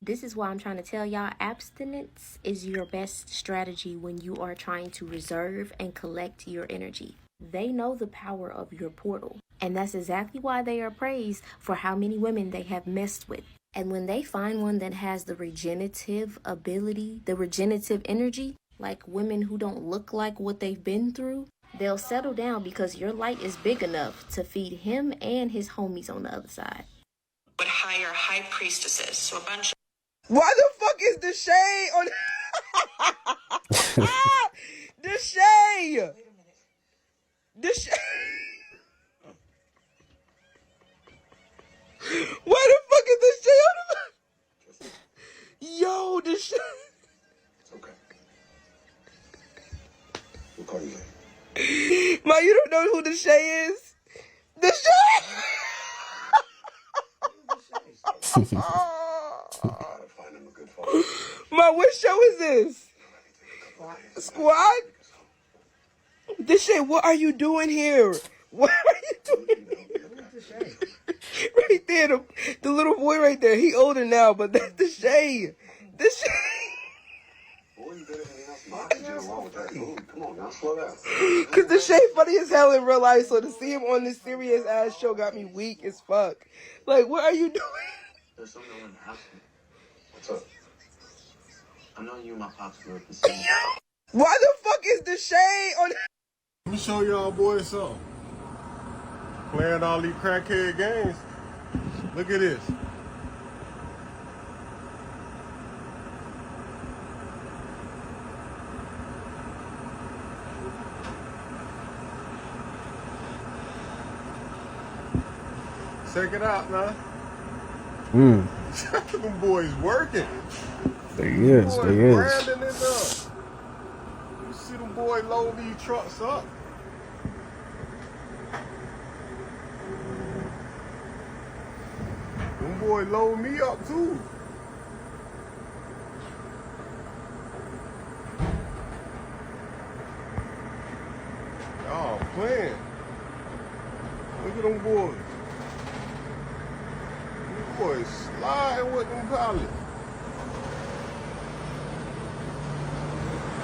This is why I'm trying to tell y'all, abstinence is your best strategy when you are trying to reserve and collect your energy. They know the power of your portal. And that's exactly why they are praised for how many women they have messed with. And when they find one that has the regenerative ability, the regenerative energy, like women who don't look like what they've been through, they'll settle down because your light is big enough to feed him and his homies on the other side. Would hire high priestesses, so a bunch of... Why the fuck is the shade on... Deshay! Deshay! Why the fuck is Deshay on the... Yo, Deshay! It's okay. We'll call you later. Ma, you don't know who Deshay is? Deshay! Ma, what show is this? Squad? Deshay, what are you doing here? What are you doing here? Right there, the little boy right there. He older now, but that's Deshay. Deshay. Come on now, slow down. Cause Deshay funny as hell in real life, so to see him on this serious ass show got me weak as fuck. Like, what are you doing? There's something I want to ask you. What's up? I know you and my pops grew up the same. Why the fuck is Deshay on? Let me show y'all boys something. Playing all these crackhead games. Look at this. Check it out, man. Them boys working. They is. Branding it up. You see them boys load these trucks up. Them boys load me up too. Y'all playing. Look at them boys. Them boys sliding with them pallets.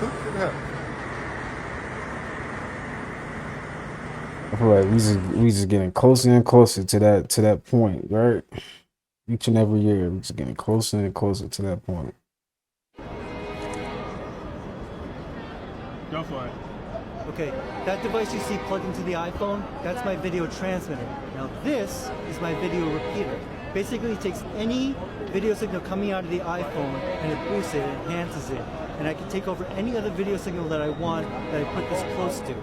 Look at that. I feel like we just getting closer and closer to that point, right? Each and every year, we're just getting closer and closer to that point. Go for it. Okay, that device you see plugged into the iPhone, that's my video transmitter. Now this is my video repeater. Basically, it takes any video signal coming out of the iPhone and it boosts it, enhances it, and I can take over any other video signal that I want that I put this close to.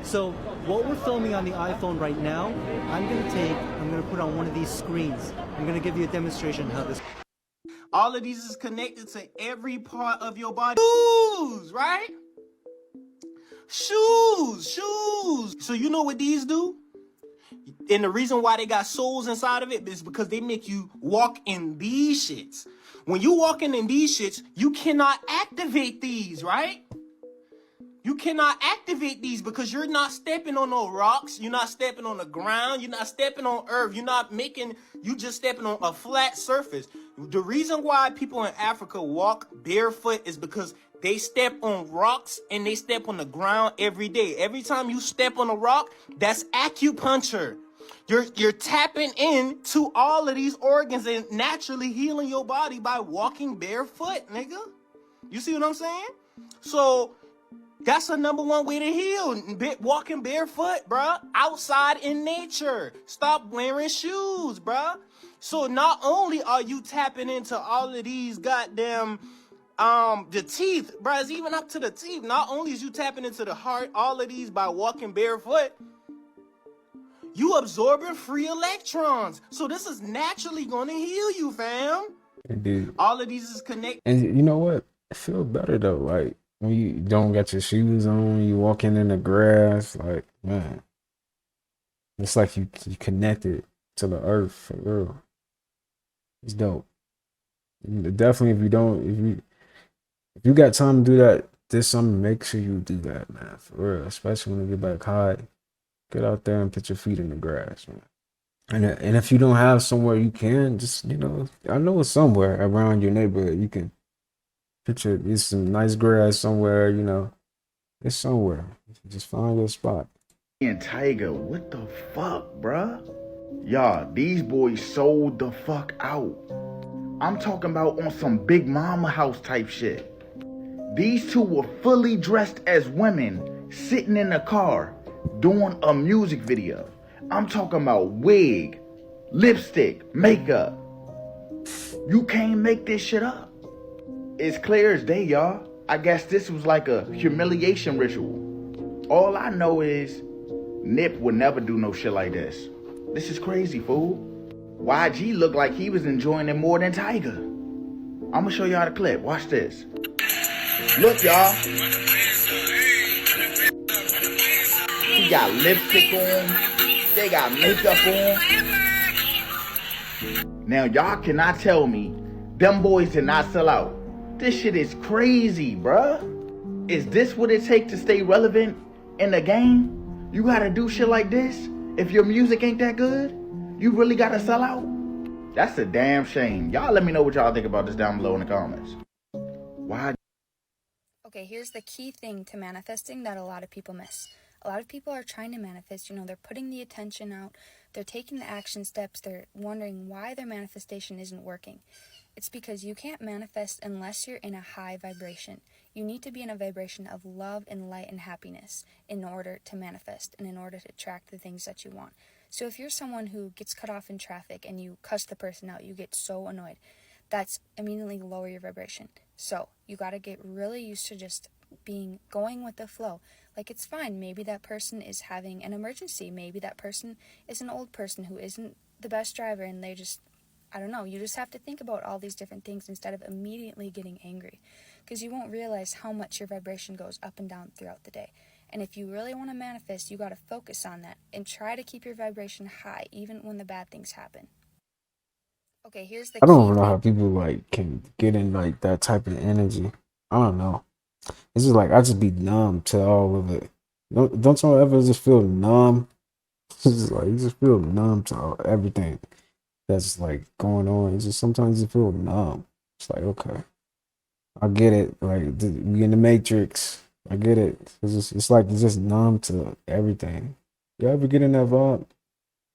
So what we're filming on the iPhone right now, I'm gonna put on one of these screens. I'm gonna give you a demonstration how this. All of these is connected to every part of your body. Shoes, right? Shoes. So you know what these do? And the reason why they got soles inside of it is because they make you walk in these shits. When you walking in these shits, you cannot activate these, right? You cannot activate these because you're not stepping on no rocks. You're not stepping on the ground. You're not stepping on earth. You just stepping on a flat surface. The reason why people in Africa walk barefoot is because they step on rocks and they step on the ground every day. Every time you step on a rock, that's acupuncture. You're tapping into all of these organs and naturally healing your body by walking barefoot, nigga. You see what I'm saying? So that's the number one way to heal. Walking barefoot, bruh. Outside in nature. Stop wearing shoes, bruh. So not only are you tapping into all of these goddamn the teeth, bruh, it's even up to the teeth. Not only is you tapping into the heart, all of these by walking barefoot, you absorbing free electrons. So this is naturally gonna heal you, fam. Indeed. All of these is connected. And you know what? It feels better though. Like when you don't got your shoes on, you walking in the grass. Like, man, it's like you connected to the earth for real. It's dope. Definitely, if you got time to do that this summer, make sure you do that, man. For real, especially when you get back high. Get out there and put your feet in the grass, man. And if you don't have somewhere you can, just, I know it's somewhere around your neighborhood. You can picture there's some nice grass somewhere, it's somewhere. Just find your spot. And Tiger, what the fuck, bruh? Y'all, these boys sold the fuck out. I'm talking about on some Big Mama house type shit. These two were fully dressed as women, sitting in a car, doing a music video. I'm talking about wig, lipstick, makeup. You can't make this shit up. It's clear as day, y'all. I guess this was like a humiliation ritual. All I know is Nip would never do no shit like this. This is crazy, fool. YG looked like he was enjoying it more than Tiger. I'ma show y'all the clip. Watch this. Look, y'all. He got lipstick on. They got makeup on. Now, y'all cannot tell me them boys did not sell out. This shit is crazy, bruh. Is this what it takes to stay relevant in the game? You gotta do shit like this? If your music ain't that good, you really gotta sell out? That's a damn shame. Y'all let me know what y'all think about this down below in the comments. Why? Okay, here's the key thing to manifesting that a lot of people miss. A lot of people are trying to manifest, they're putting the attention out, they're taking the action steps, they're wondering why their manifestation isn't working. It's because you can't manifest unless you're in a high vibration. You need to be in a vibration of love and light and happiness in order to manifest and in order to attract the things that you want. So if you're someone who gets cut off in traffic and you cuss the person out, you get so annoyed, that's immediately lower your vibration. So you got to get really used to just going with the flow. Like, it's fine. Maybe that person is having an emergency. Maybe that person is an old person who isn't the best driver and they just, I don't know, you just have to think about all these different things instead of immediately getting angry, because you won't realize how much your vibration goes up and down throughout the day. And if you really want to manifest, you got to focus on that and try to keep your vibration high even when the bad things happen. Okay, here's the I don't know how people like can get in like that type of energy. I don't know. It's just like I just be numb to all of it. Don't y'all ever just feel numb? It's just like you just feel numb to everything that's like going on. It's just sometimes you feel numb. It's like, okay, I get it. Like we in the Matrix. I get it. It's like you're just numb to everything. You ever get in that vibe?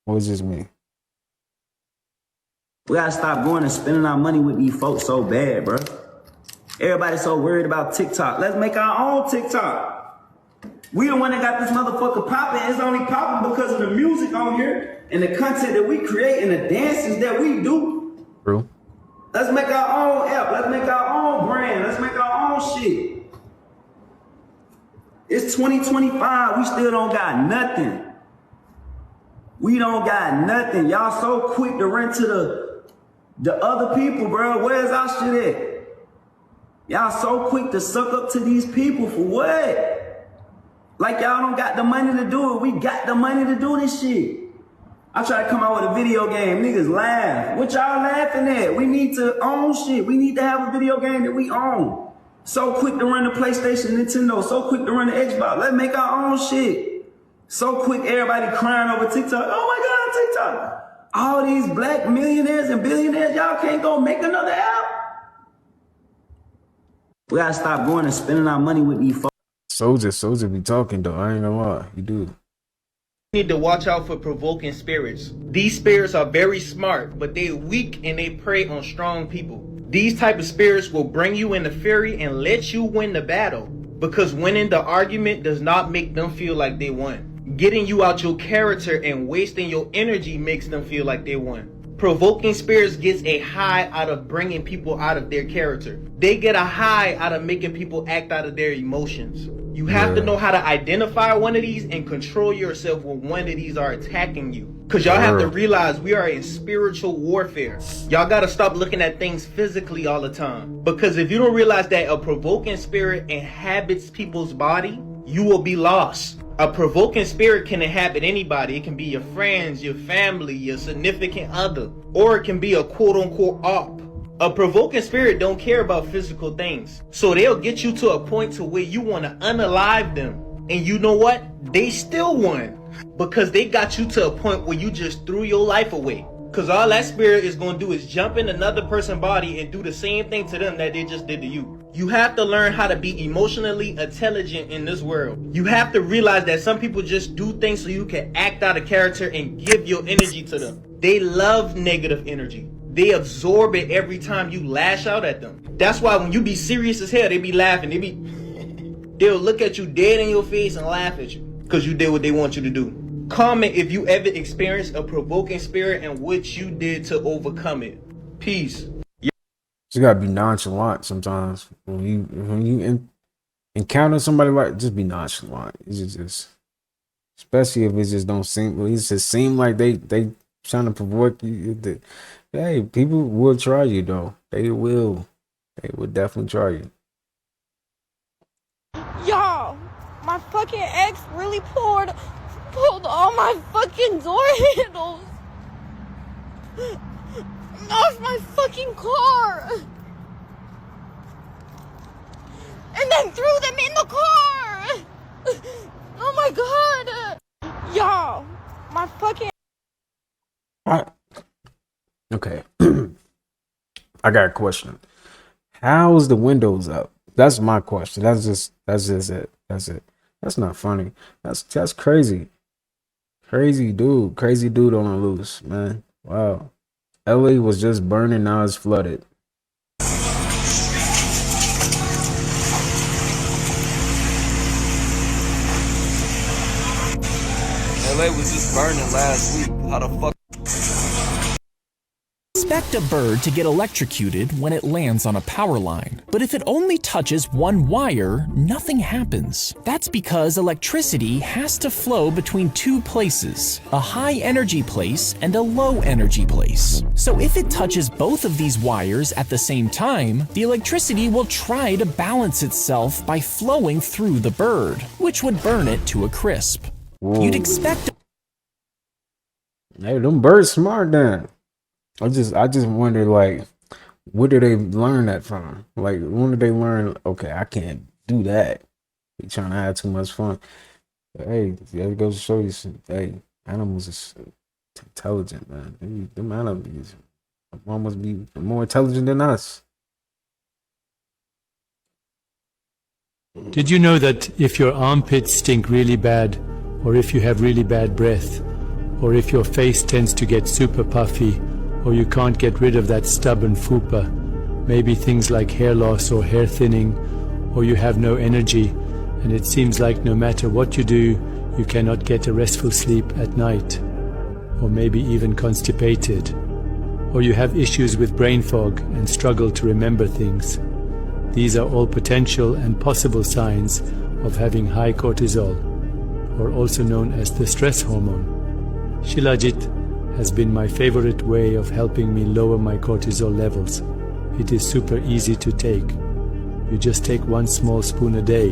Or is it just me? We gotta stop going and spending our money with these folks so bad, bro. Everybody's so worried about TikTok. Let's make our own TikTok. We the one that got this motherfucker popping. It's only popping because of the music on here and the content that we create and the dances that we do. True. Let's make our own app. Let's make our own brand. Let's make our own shit. It's 2025. We still don't got nothing. We don't got nothing. Y'all so quick to run to the other people, bro. Where's our shit at? Y'all so quick to suck up to these people for what? Like y'all don't got the money to do it. We got the money to do this shit. I try to come out with a video game. Niggas laugh. What y'all laughing at? We need to own shit. We need to have a video game that we own. So quick to run the PlayStation, Nintendo. So quick to run the Xbox. Let's make our own shit. So quick, everybody crying over TikTok. Oh my God, TikTok. All these black millionaires and billionaires, y'all can't go make another app. We gotta stop going and spending our money with these folks. Soldier be talking though. I ain't gonna lie, you do. Need to watch out for provoking spirits. These spirits are very smart, but they weak and they prey on strong people. These type of spirits will bring you into fury and let you win the battle, because winning the argument does not make them feel like they won. Getting you out your character and wasting your energy makes them feel like they won. Provoking spirits gets a high out of bringing people out of their character. They get a high out of making people act out of their emotions. You have to know how to identify one of these and control yourself when one of these are attacking you. Because y'all have to realize we are in spiritual warfare. Y'all got to stop looking at things physically all the time. Because if you don't realize that a provoking spirit inhabits people's body, you will be lost. A provoking spirit can inhabit anybody. It can be your friends, your family, your significant other, or it can be a quote-unquote op. A provoking spirit don't care about physical things. So they'll get you to a point to where you want to unalive them. And you know what? They still won. Because they got you to a point where you just threw your life away. Because all that spirit is going to do is jump in another person's body and do the same thing to them that they just did to you. You have to learn how to be emotionally intelligent in this world. You have to realize that some people just do things so you can act out of character and give your energy to them. They love negative energy. They absorb it every time you lash out at them. That's why when you be serious as hell, they be laughing. They'll look at you dead in your face and laugh at you because you did what they want you to do. Comment if you ever experienced a provoking spirit and what you did to overcome it. Peace. just gotta be nonchalant sometimes. When you encounter somebody like, just be nonchalant. It's just especially if it just don't seem. Well, it just seem like they trying to provoke you. Hey, people will try you though. They will definitely try you. Y'all, my fucking ex really pulled all my fucking door handles off my fucking car and then threw them in the car. Oh my god. Y'all, my fucking... Okay. I got a question. How's the windows up? That's my question. That's just it. That's it. That's not funny. That's crazy. Crazy dude on the loose, man. Wow. LA was just burning, now it's flooded. LA was just burning last week. How the fuck? Expect a bird to get electrocuted when it lands on a power line. But if it only touches one wire, nothing happens. That's because electricity has to flow between two places, a high energy place and a low energy place. So if it touches both of these wires at the same time, the electricity will try to balance itself by flowing through the bird, which would burn it to a crisp. Whoa. You'd expect... Hey, them birds smart then. I just wonder, like, where did they learn that from? Like, when did they learn, okay, I can't do that. They trying to have too much fun. But hey, that goes to show you, hey, animals is intelligent, man. Them animals must be more intelligent than us. Did you know that if your armpits stink really bad, or if you have really bad breath, or if your face tends to get super puffy, or you can't get rid of that stubborn fupa, maybe things like hair loss or hair thinning, or you have no energy, and it seems like no matter what you do, you cannot get a restful sleep at night, or maybe even constipated, or you have issues with brain fog and struggle to remember things. These are all potential and possible signs of having high cortisol, or also known as the stress hormone. Shilajit has been my favorite way of helping me lower my cortisol levels. It is super easy to take. You just take 1 small spoon a day.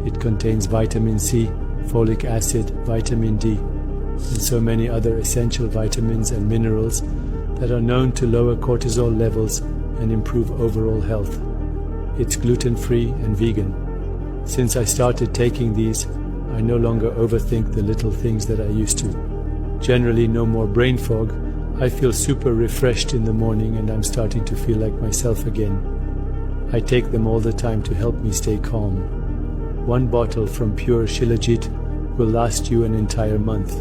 It contains vitamin C, folic acid, vitamin D, and so many other essential vitamins and minerals that are known to lower cortisol levels and improve overall health. It's gluten-free and vegan. Since I started taking these, I no longer overthink the little things that I used to. Generally no more brain fog. I feel super refreshed in the morning and I'm starting to feel like myself again. I take them all the time to help me stay calm. 1 bottle from Pure Shilajit will last you an entire month.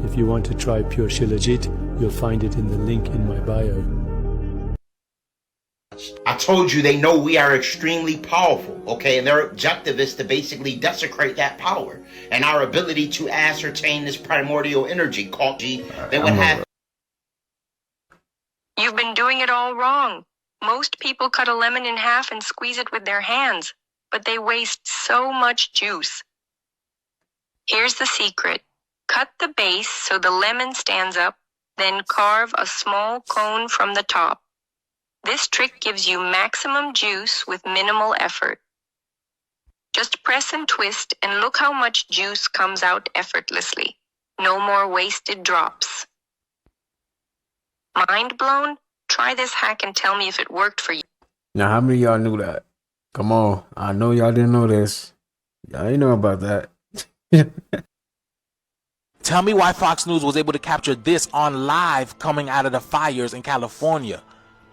If you want to try Pure Shilajit, you'll find it in the link in my bio. I told you they know we are extremely powerful, okay? And their objective is to basically desecrate that power and our ability to ascertain this primordial energy called G. They would have... You've been doing it all wrong. Most people cut a lemon in half and squeeze it with their hands, but they waste so much juice. Here's the secret. Cut the base so the lemon stands up, then carve a small cone from the top. This trick gives you maximum juice with minimal effort. Just press and twist and look how much juice comes out effortlessly. No more wasted drops. Mind blown? Try this hack and tell me if it worked for you. Now, how many of y'all knew that? Come on. I know y'all didn't know this. Y'all ain't know about that. Tell me why Fox News was able to capture this on live coming out of the fires in California.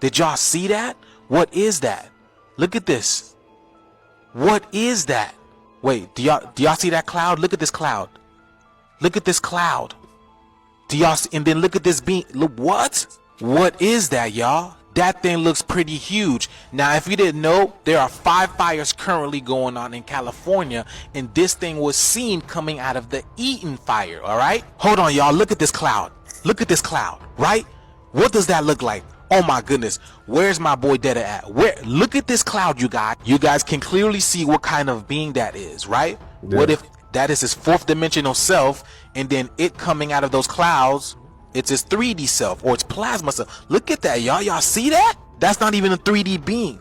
Did y'all see that? What is that? Look at this. What is that? Wait, do y'all see that cloud? Look at this cloud. Look at this cloud. Do y'all see, and then look at this beam. Look, what? What is that, y'all? That thing looks pretty huge. Now, if you didn't know, there are 5 fires currently going on in California, and this thing was seen coming out of the Eaton fire, all right? Hold on, y'all. Look at this cloud. Look at this cloud, right? What does that look like? Oh my goodness, where's my boy Detta at? Where? Look at this cloud, you guys. You guys can clearly see what kind of being that is, right? Yeah. What if that is his fourth dimensional self, and then it coming out of those clouds, it's his 3D self or its plasma self. Look at that, y'all. Y'all see that? That's not even a 3D being.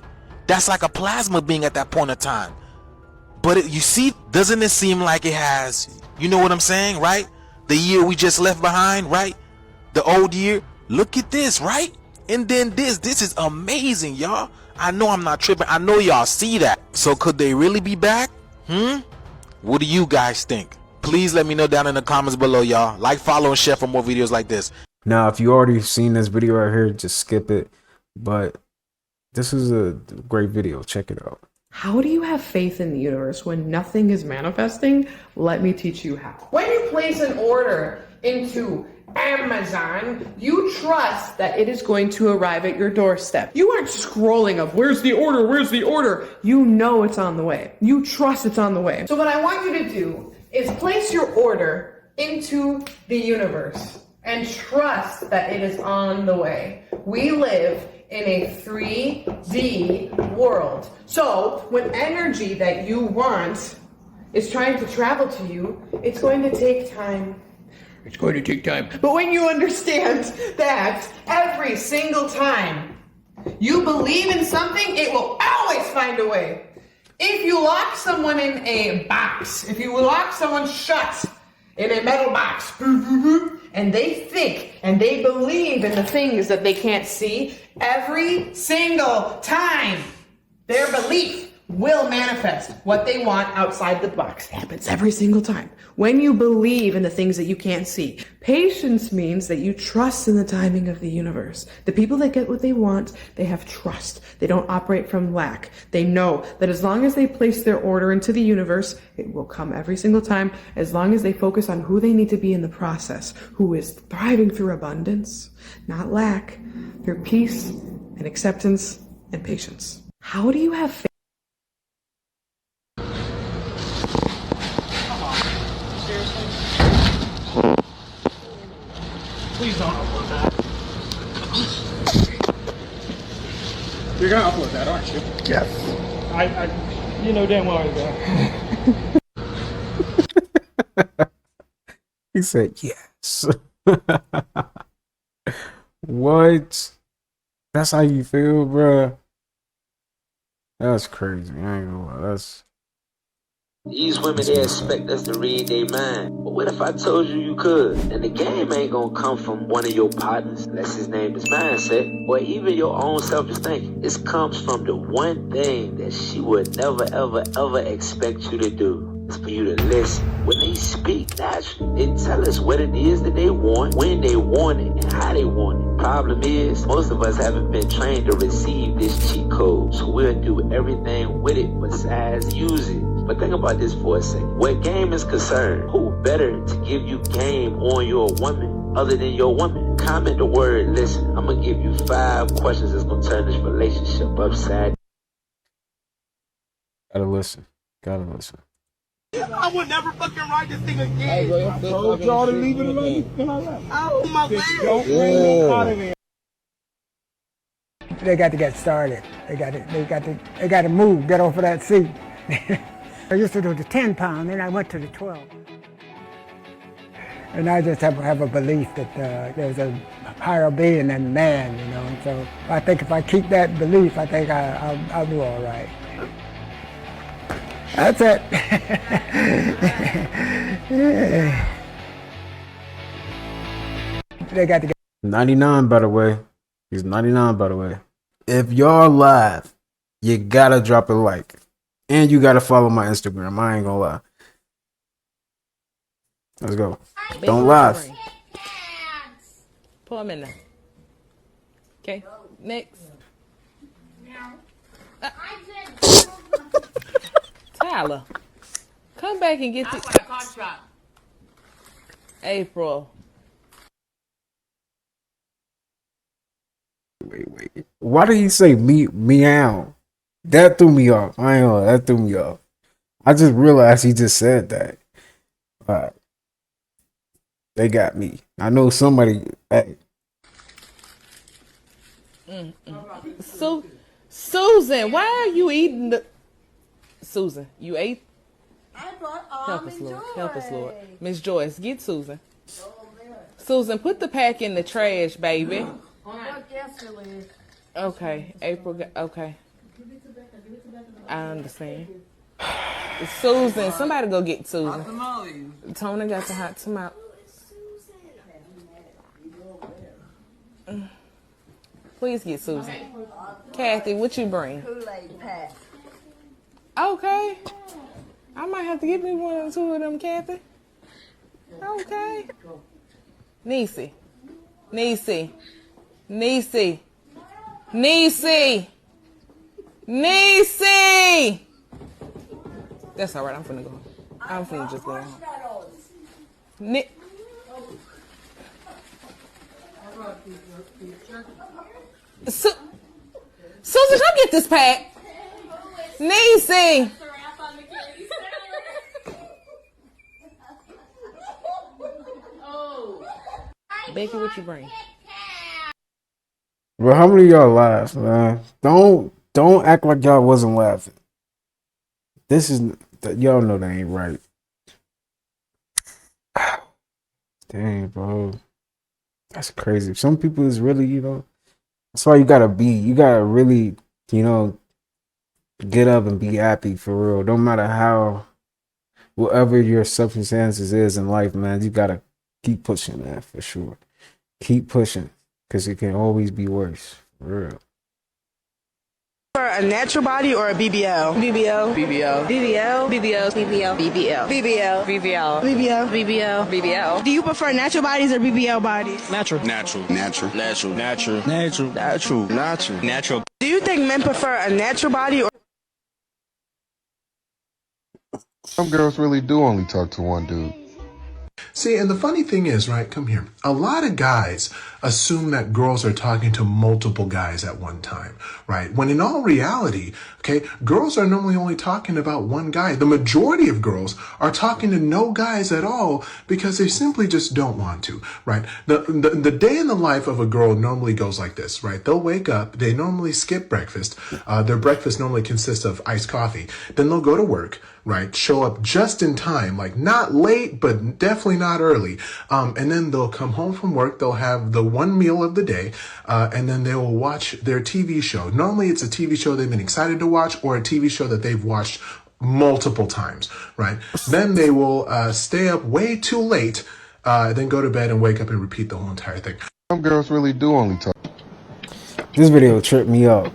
That's like a plasma being at that point of time. But you see, doesn't it seem like it has, you know what I'm saying, right? The year we just left behind, right? The old year. Look at this, right? And then this is amazing, y'all. I know I'm not tripping. I know y'all see that. So could they really be back? What do you guys think? Please let me know down in the comments below, y'all. Like, follow, and share for more videos like this. Now, if you already seen this video right here, just skip it. But this is a great video. Check it out. How do you have faith in the universe when nothing is manifesting? Let me teach you how. When you place an order into Amazon, you trust that it is going to arrive at your doorstep. You aren't scrolling of where's the order, where's the order? You know it's on the way. You trust it's on the way. So what I want you to do is place your order into the universe and trust that it is on the way. We live in a 3D world. So when energy that you want is trying to travel to you, it's going to take time. It's going to take time. But when you understand that every single time you believe in something, it will always find a way. If you lock someone in a box, if you lock someone shut in a metal box, and they think and they believe in the things that they can't see, every single time their belief will manifest what they want outside the box. It happens every single time. When you believe in the things that you can't see. Patience means that you trust in the timing of the universe. The people that get what they want, they have trust. They don't operate from lack. They know that as long as they place their order into the universe, it will come every single time, as long as they focus on who they need to be in the process, who is thriving through abundance, not lack, through peace and acceptance and patience. How do you have faith? Please don't upload that. You're gonna upload that, aren't you? Yes. I you know damn well I do. He said yes. What? That's how you feel, bruh? That's crazy. I ain't gonna lie. That's... These women, they expect us to read their mind. But what if I told you you could? And the game ain't gonna come from one of your partners, unless his name is mindset, or even your own selfish thinking. This comes from the one thing that she would never, ever, ever expect you to do. Is for you to listen. When they speak naturally, they tell us what it is that they want, when they want it, and how they want it. Problem is, most of us haven't been trained to receive this cheat code, so we'll do everything with it besides use it. But think about this for a second. Where game is concerned, who better to give you game on your woman other than your woman? Comment the word listen. I'm gonna give you 5 questions that's gonna turn this relationship upside. Gotta listen. Gotta listen. I will never fucking ride this thing again. I told y'all to leave it alone. Oh my leg. Don't bring me out of there. They got to get started. They got to move, get off of that seat. I used to do the 10 pound, then I went to the 12. And I just have a belief that there's a higher being than man, you know. And so I think if I keep that belief, I think I'll do all right. That's it. Yeah. They got to get 99, by the way. He's 99, by the way. If y'all live, you gotta drop a like. And you gotta follow my Instagram. I ain't gonna lie. Let's go. Don't laugh. Pull him in there. Okay, next. Tyler, come back and get the contract. April. Wait. Why did he say meow? That threw me off. I ain't know. That threw me off. I just realized he just said that. Alright. They got me. I know somebody. Hey. So, Susan, why are you eating the... Susan, you ate? I brought Help us, Lord. Help us, Lord. Miss Joyce, get Susan. Susan, put the pack in the trash, baby. Okay, April, okay. I understand. Susan, somebody go get Susan. Tony got the hot tamale. Please get Susan. Kathy, what you bring? Kool-Aid pack. Okay. I might have to give me one or two of them, Kathy. Okay. Niecy. Niecy. Niecy. Niecy. Niecy. That's all right. I'm finna go. I'm finna just go home. Susan, come get this pack. Niecy. Becky, what you bring? Bro, how many of y'all laugh, man? Don't act like y'all wasn't laughing. This is y'all know that ain't right. Dang, bro. That's crazy. Some people is really, that's why you gotta really, get up and be happy for real. No matter how, whatever your circumstances is in life, man, you gotta keep pushing, man, for sure. Keep pushing, because it can always be worse, for real. For a natural body or a BBL? BBL. BBL. BBL. BBL. BBL. BBL. BBL. BBL. BBL. BBL. BBL. Do you prefer natural bodies or BBL bodies? Natural. Natural. Natural. Natural. Natural. Natural. Natural. Natural. Natural. Do you think men prefer a natural body or... Some girls really do only talk to one dude. See, and the funny thing is, right, come here. A lot of guys assume that girls are talking to multiple guys at one time, right? When in all reality, okay, girls are normally only talking about one guy. The majority of girls are talking to no guys at all because they simply just don't want to, right? The day in the life of a girl normally goes like this, right? They'll wake up, they normally skip breakfast. Their breakfast normally consists of iced coffee. Then they'll go to work, right? Show up just in time, like not late, but definitely not early. And then they'll come home from work, they'll have the one meal of the day, and then they will watch their TV show. Normally it's a TV show they've been excited to watch or a TV show that they've watched multiple times, right? Then they will stay up way too late, then go to bed and wake up and repeat the whole entire thing. Some girls really do only talk. This video tripped me up.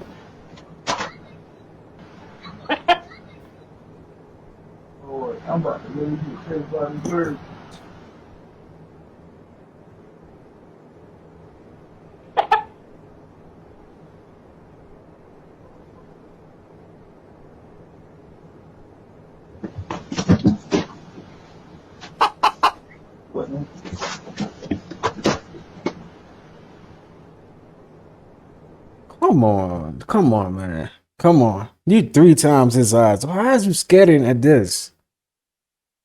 I'm about to really get chased by these birds. Come on, man. Come on. You 3 times his size. Why is you scaring at this?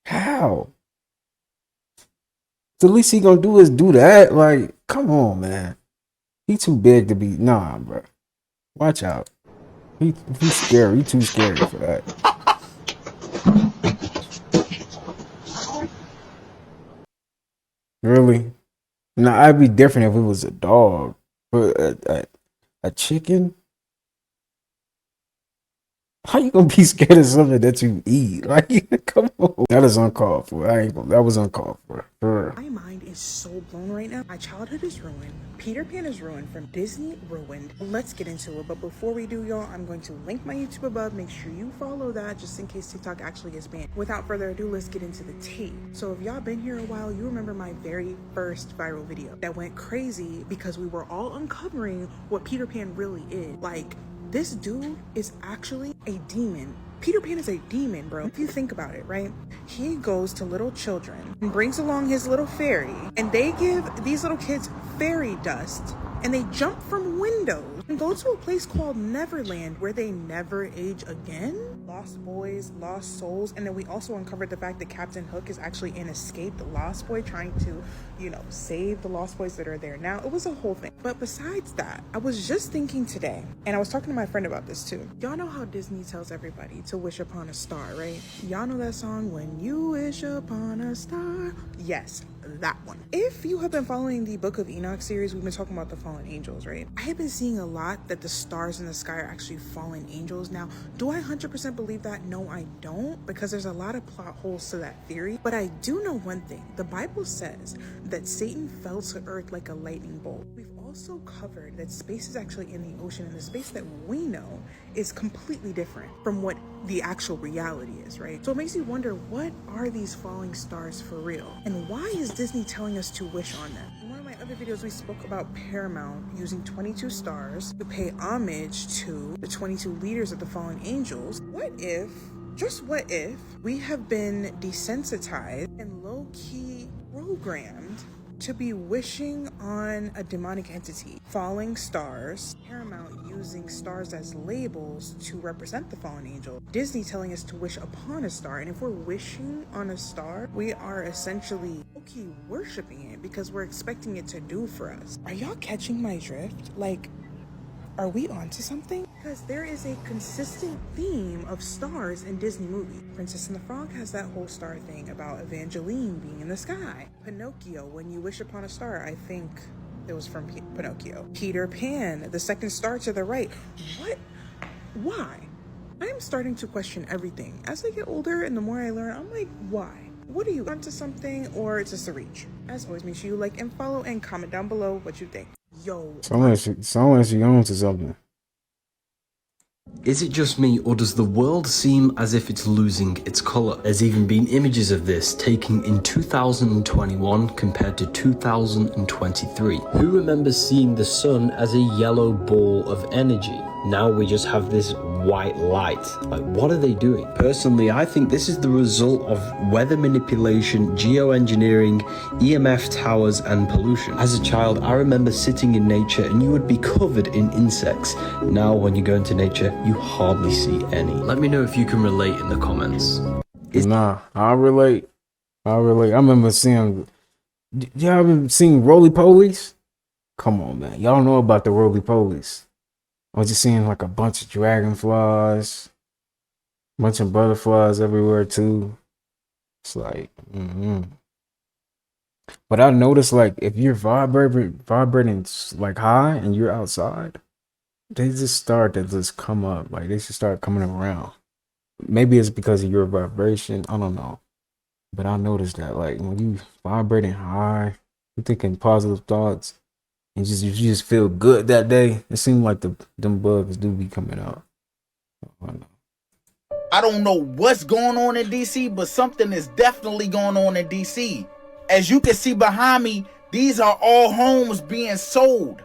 How? The least he gonna do is do that. Like, come on, man. He too big to be. Nah, bro. Watch out. He's scary. He too scary for that. Really? Now I'd be different if it was a dog, but a chicken. How you gonna be scared of something that you eat? Like, come on. That is uncalled for. That was uncalled for. My mind is so blown right now. My childhood is ruined. Peter Pan is ruined. From Disney, ruined. Let's get into it. But before we do, y'all, I'm going to link my YouTube above. Make sure you follow that just in case TikTok actually gets banned. Without further ado, let's get into the tea. So if y'all been here a while, you remember my very first viral video that went crazy because we were all uncovering what Peter Pan really is. Like, this dude is actually a demon. Peter Pan is a demon, bro. If you think about it, right? He goes to little children and brings along his little fairy, and they give these little kids fairy dust, and they jump from windows. and go to a place called Neverland where they never age again. Lost boys, lost souls, and then we also uncovered the fact that Captain Hook is actually an escaped lost boy trying to, save the lost boys that are there now. It was a whole thing. But besides that, I was just thinking today, and I was talking to my friend about this too. Y'all know how Disney tells everybody to wish upon a star, right? Y'all know that song, When You Wish Upon a Star? Yes, that one. If you have been following the Book of Enoch series, we've been talking about the fallen angels, right? I have been seeing a lot that the stars in the sky are actually fallen angels. Now, do I 100% believe that? No, I don't, because there's a lot of plot holes to that theory. But I do know one thing. The Bible says that Satan fell to earth like a lightning bolt. We've also covered that space is actually in the ocean, and the space that we know is completely different from what the actual reality is, right? So it makes you wonder, what are these falling stars for real? And why is Disney telling us to wish on them? In one of my other videos, we spoke about Paramount using 22 stars to pay homage to the 22 leaders of the fallen angels. What if, just what if, we have been desensitized and low-key programmed to be wishing on a demonic entity, falling stars, Paramount using stars as labels to represent the fallen angel, Disney telling us to wish upon a star, and if we're wishing on a star, we are essentially okay worshiping it because we're expecting it to do for us. Are y'all catching my drift? Like, are we onto something? Because there is a consistent theme of stars in Disney movies. Princess and the Frog has that whole star thing about Evangeline being in the sky. Pinocchio, When You Wish Upon a Star, I think it was from Pinocchio. Peter Pan, the second star to the right. What? Why? I'm starting to question everything. As I get older and the more I learn, I'm like, why? What are you, onto something, or it's just a reach? As always, make sure you like and follow and comment down below what you think. Yo. Someone she owns to something. Is it just me, or does the world seem as if it's losing its colour? There's even been images of this taken in 2021 compared to 2023. Who remembers seeing the sun as a yellow ball of energy? Now we just have this white light. Like, what are they doing? Personally, I think this is the result of weather manipulation, geoengineering, EMF towers, and pollution. As a child, I remember sitting in nature and you would be covered in insects. Now, when you go into nature, you hardly see any. Let me know if you can relate in the comments. Nah, I relate. I remember seeing, y'all been seeing roly-polies? Come on, man. Y'all know about the roly-polies. I was just seeing like a bunch of dragonflies, a bunch of butterflies everywhere too. It's like, But I noticed, like, if you're vibrating like high and you're outside, they just start to just come up. Like, they should start coming around. Maybe it's because of your vibration. I don't know. But I noticed that, like, when you vibrating high, you're thinking positive thoughts, and you just feel good that day. It seems like them bugs do be coming out. I don't know what's going on in DC, but something is definitely going on in DC. As you can see behind me, these are all homes being sold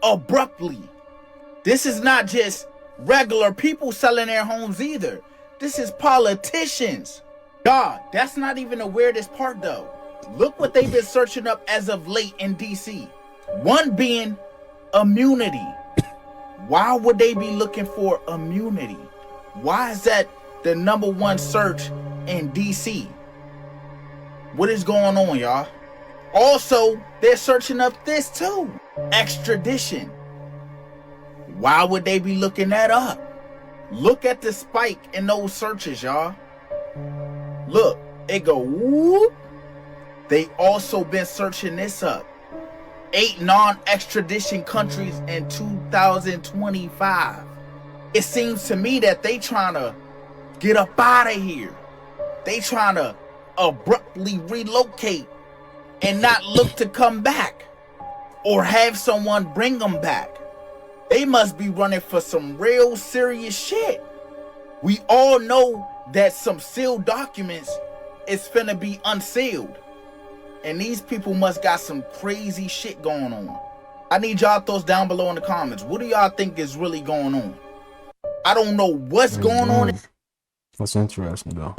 abruptly. This is not just regular people selling their homes either. This is politicians. God, that's not even the weirdest part though. Look what they've been searching up as of late in DC. One being immunity. Why would they be looking for immunity? Why is that the #1 search in DC? What is going on, y'all? Also, they're searching up this too. Extradition. Why would they be looking that up? Look at the spike in those searches, y'all. Look, it go whoop. They also been searching this up. 8 non-extradition countries in 2025. It seems to me that they trying to get up out of here. They trying to abruptly relocate and not look to come back or have someone bring them back. They must be running for some real serious shit. We all know that some sealed documents is finna be unsealed. And these people must got some crazy shit going on. I need y'all thoughts down below in the comments. What do y'all think is really going on? I don't know what's going on. That's interesting though.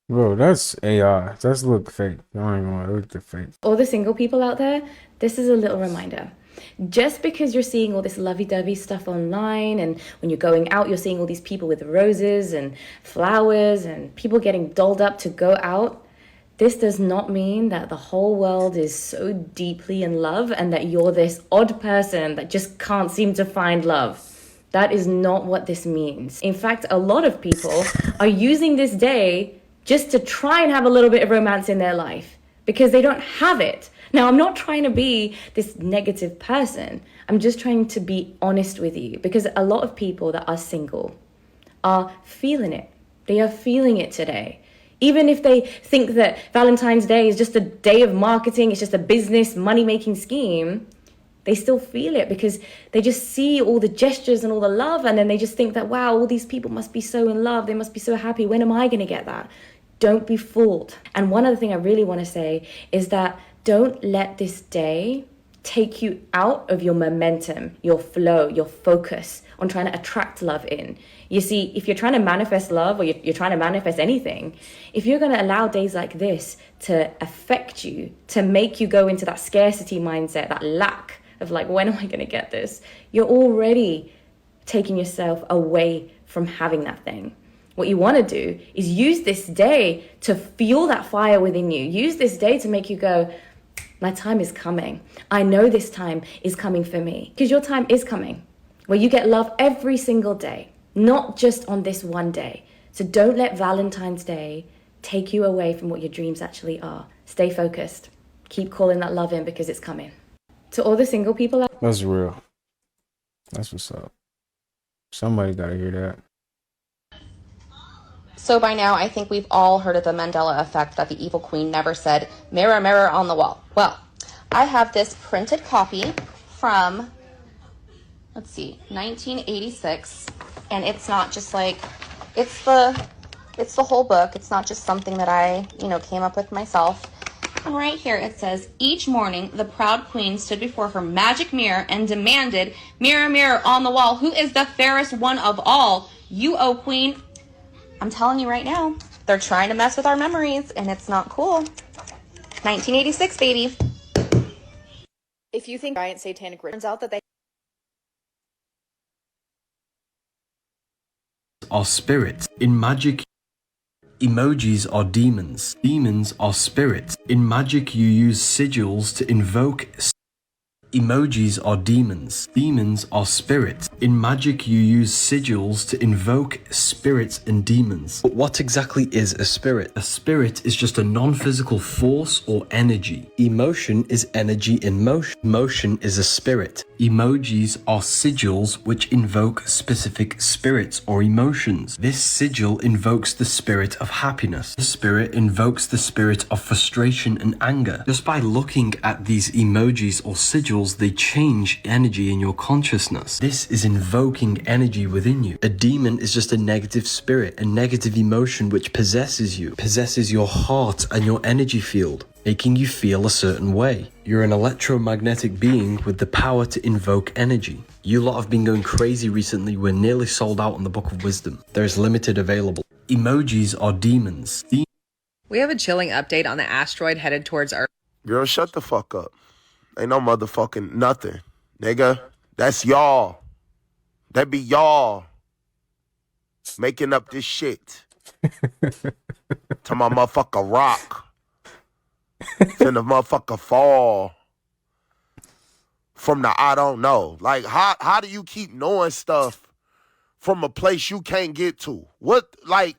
Bro, that's AI. That's look fake. I ain't gonna look the fake. All the single people out there, this is a little reminder. Just because you're seeing all this lovey-dovey stuff online, and when you're going out, you're seeing all these people with roses and flowers and people getting dolled up to go out, this does not mean that the whole world is so deeply in love and that you're this odd person that just can't seem to find love. That is not what this means. In fact, a lot of people are using this day just to try and have a little bit of romance in their life because they don't have it. Now, I'm not trying to be this negative person. I'm just trying to be honest with you because a lot of people that are single are feeling it. They are feeling it today. Even if they think that Valentine's Day is just a day of marketing, it's just a business money-making scheme, they still feel it because they just see all the gestures and all the love, and then they just think that, wow, all these people must be so in love, they must be so happy. When am I going to get that? Don't be fooled. And one other thing I really want to say is that don't let this day take you out of your momentum, your flow, your focus on trying to attract love in. You see, if you're trying to manifest love or you're trying to manifest anything, if you're going to allow days like this to affect you, to make you go into that scarcity mindset, that lack of like, when am I going to get this? You're already taking yourself away from having that thing. What you want to do is use this day to fuel that fire within you. Use this day to make you go, my time is coming. I know this time is coming for me. Because your time is coming, where you get love every single day, not just on this one day. So don't let Valentine's Day take you away from what your dreams actually are. Stay focused. Keep calling that love in because it's coming. To all the single people out That's real. That's what's up. Somebody gotta hear that. So by now, I think we've all heard of the Mandela effect, that the evil queen never said, mirror, mirror on the wall. Well, I have this printed copy from, let's see, 1986. And it's not just like, it's the whole book. It's not just something that I, came up with myself. And right here it says, each morning the proud queen stood before her magic mirror and demanded, mirror, mirror on the wall, who is the fairest one of all? You, O queen. I'm telling you right now, they're trying to mess with our memories, and it's not cool. 1986, baby. If you think giant satanic rituals, turns out that they are spirits. In magic, emojis are demons. Demons are spirits. In magic, you use sigils to invoke. Emojis are demons. Demons are spirits. In magic, you use sigils to invoke spirits and demons. But what exactly is a spirit? A spirit is just a non-physical force or energy. Emotion is energy in motion. Motion is a spirit. Emojis are sigils which invoke specific spirits or emotions. This sigil invokes the spirit of happiness. The spirit invokes the spirit of frustration and anger. Just by looking at these emojis or sigils, they change energy in your consciousness. This is invoking energy within you. A demon is just a negative spirit, a negative emotion which possesses you, possesses your heart and your energy field, making you feel a certain way. You're an electromagnetic being with the power to invoke energy. You lot have been going crazy recently. We're nearly sold out on the Book of Wisdom. There's limited available. Emojis are demons. We have a chilling update on the asteroid headed towards Earth. Girl, shut the fuck up. Ain't no motherfucking nothing. Nigga, that's y'all. That be y'all making up this shit. To my motherfucker rock. Finna motherfucker fall. From the I don't know. Like, how do you keep knowing stuff from a place you can't get to? What, like...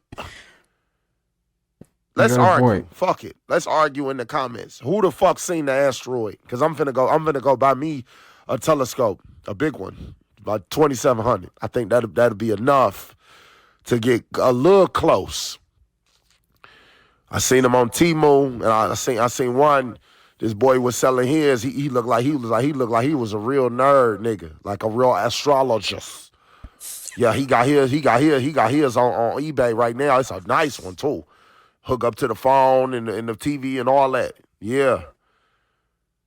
Let's argue. Fuck it. Let's argue in the comments. Who the fuck seen the asteroid? Because I'm finna go buy me a telescope, a big one, about 2,700. I think that'll be enough to get a little close. I seen him on Temu, and I seen one. This boy was selling his. He looked like he was a real nerd nigga, like a real astrologist. Yeah, he got his on eBay right now. It's a nice one too. Hook up to the phone and the TV and all that. Yeah.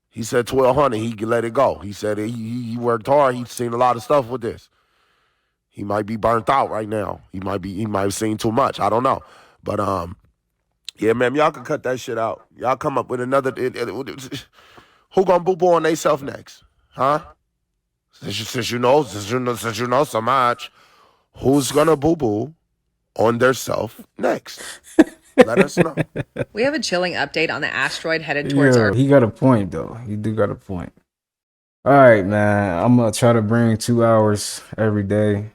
He said 1,200. He could let it go. He said he worked hard. He's seen a lot of stuff with this. He might be burnt out right now. He might have seen too much. I don't know. But Yeah, ma'am, y'all can cut that shit out. Y'all come up with another. Who gonna boo boo on they self next? Huh? Since you know so much, who's gonna boo boo on their self next? Let us know. We have a chilling update on the asteroid headed towards Yeah, Earth. he got a point though. He do got a point. All right, man. I'm gonna try to bring 2 hours every day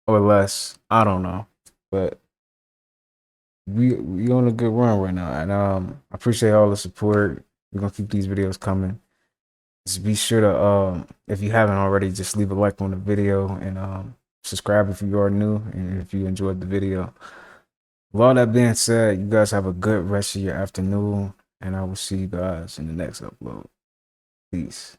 or less. I don't know, but we on a good run right now, and I appreciate all the support. We're gonna keep these videos coming. Just be sure to if you haven't already, just leave a like on the video and subscribe if you are new and if you enjoyed the video. With all that being said, you guys have a good rest of your afternoon, and I will see you guys in the next upload. Peace.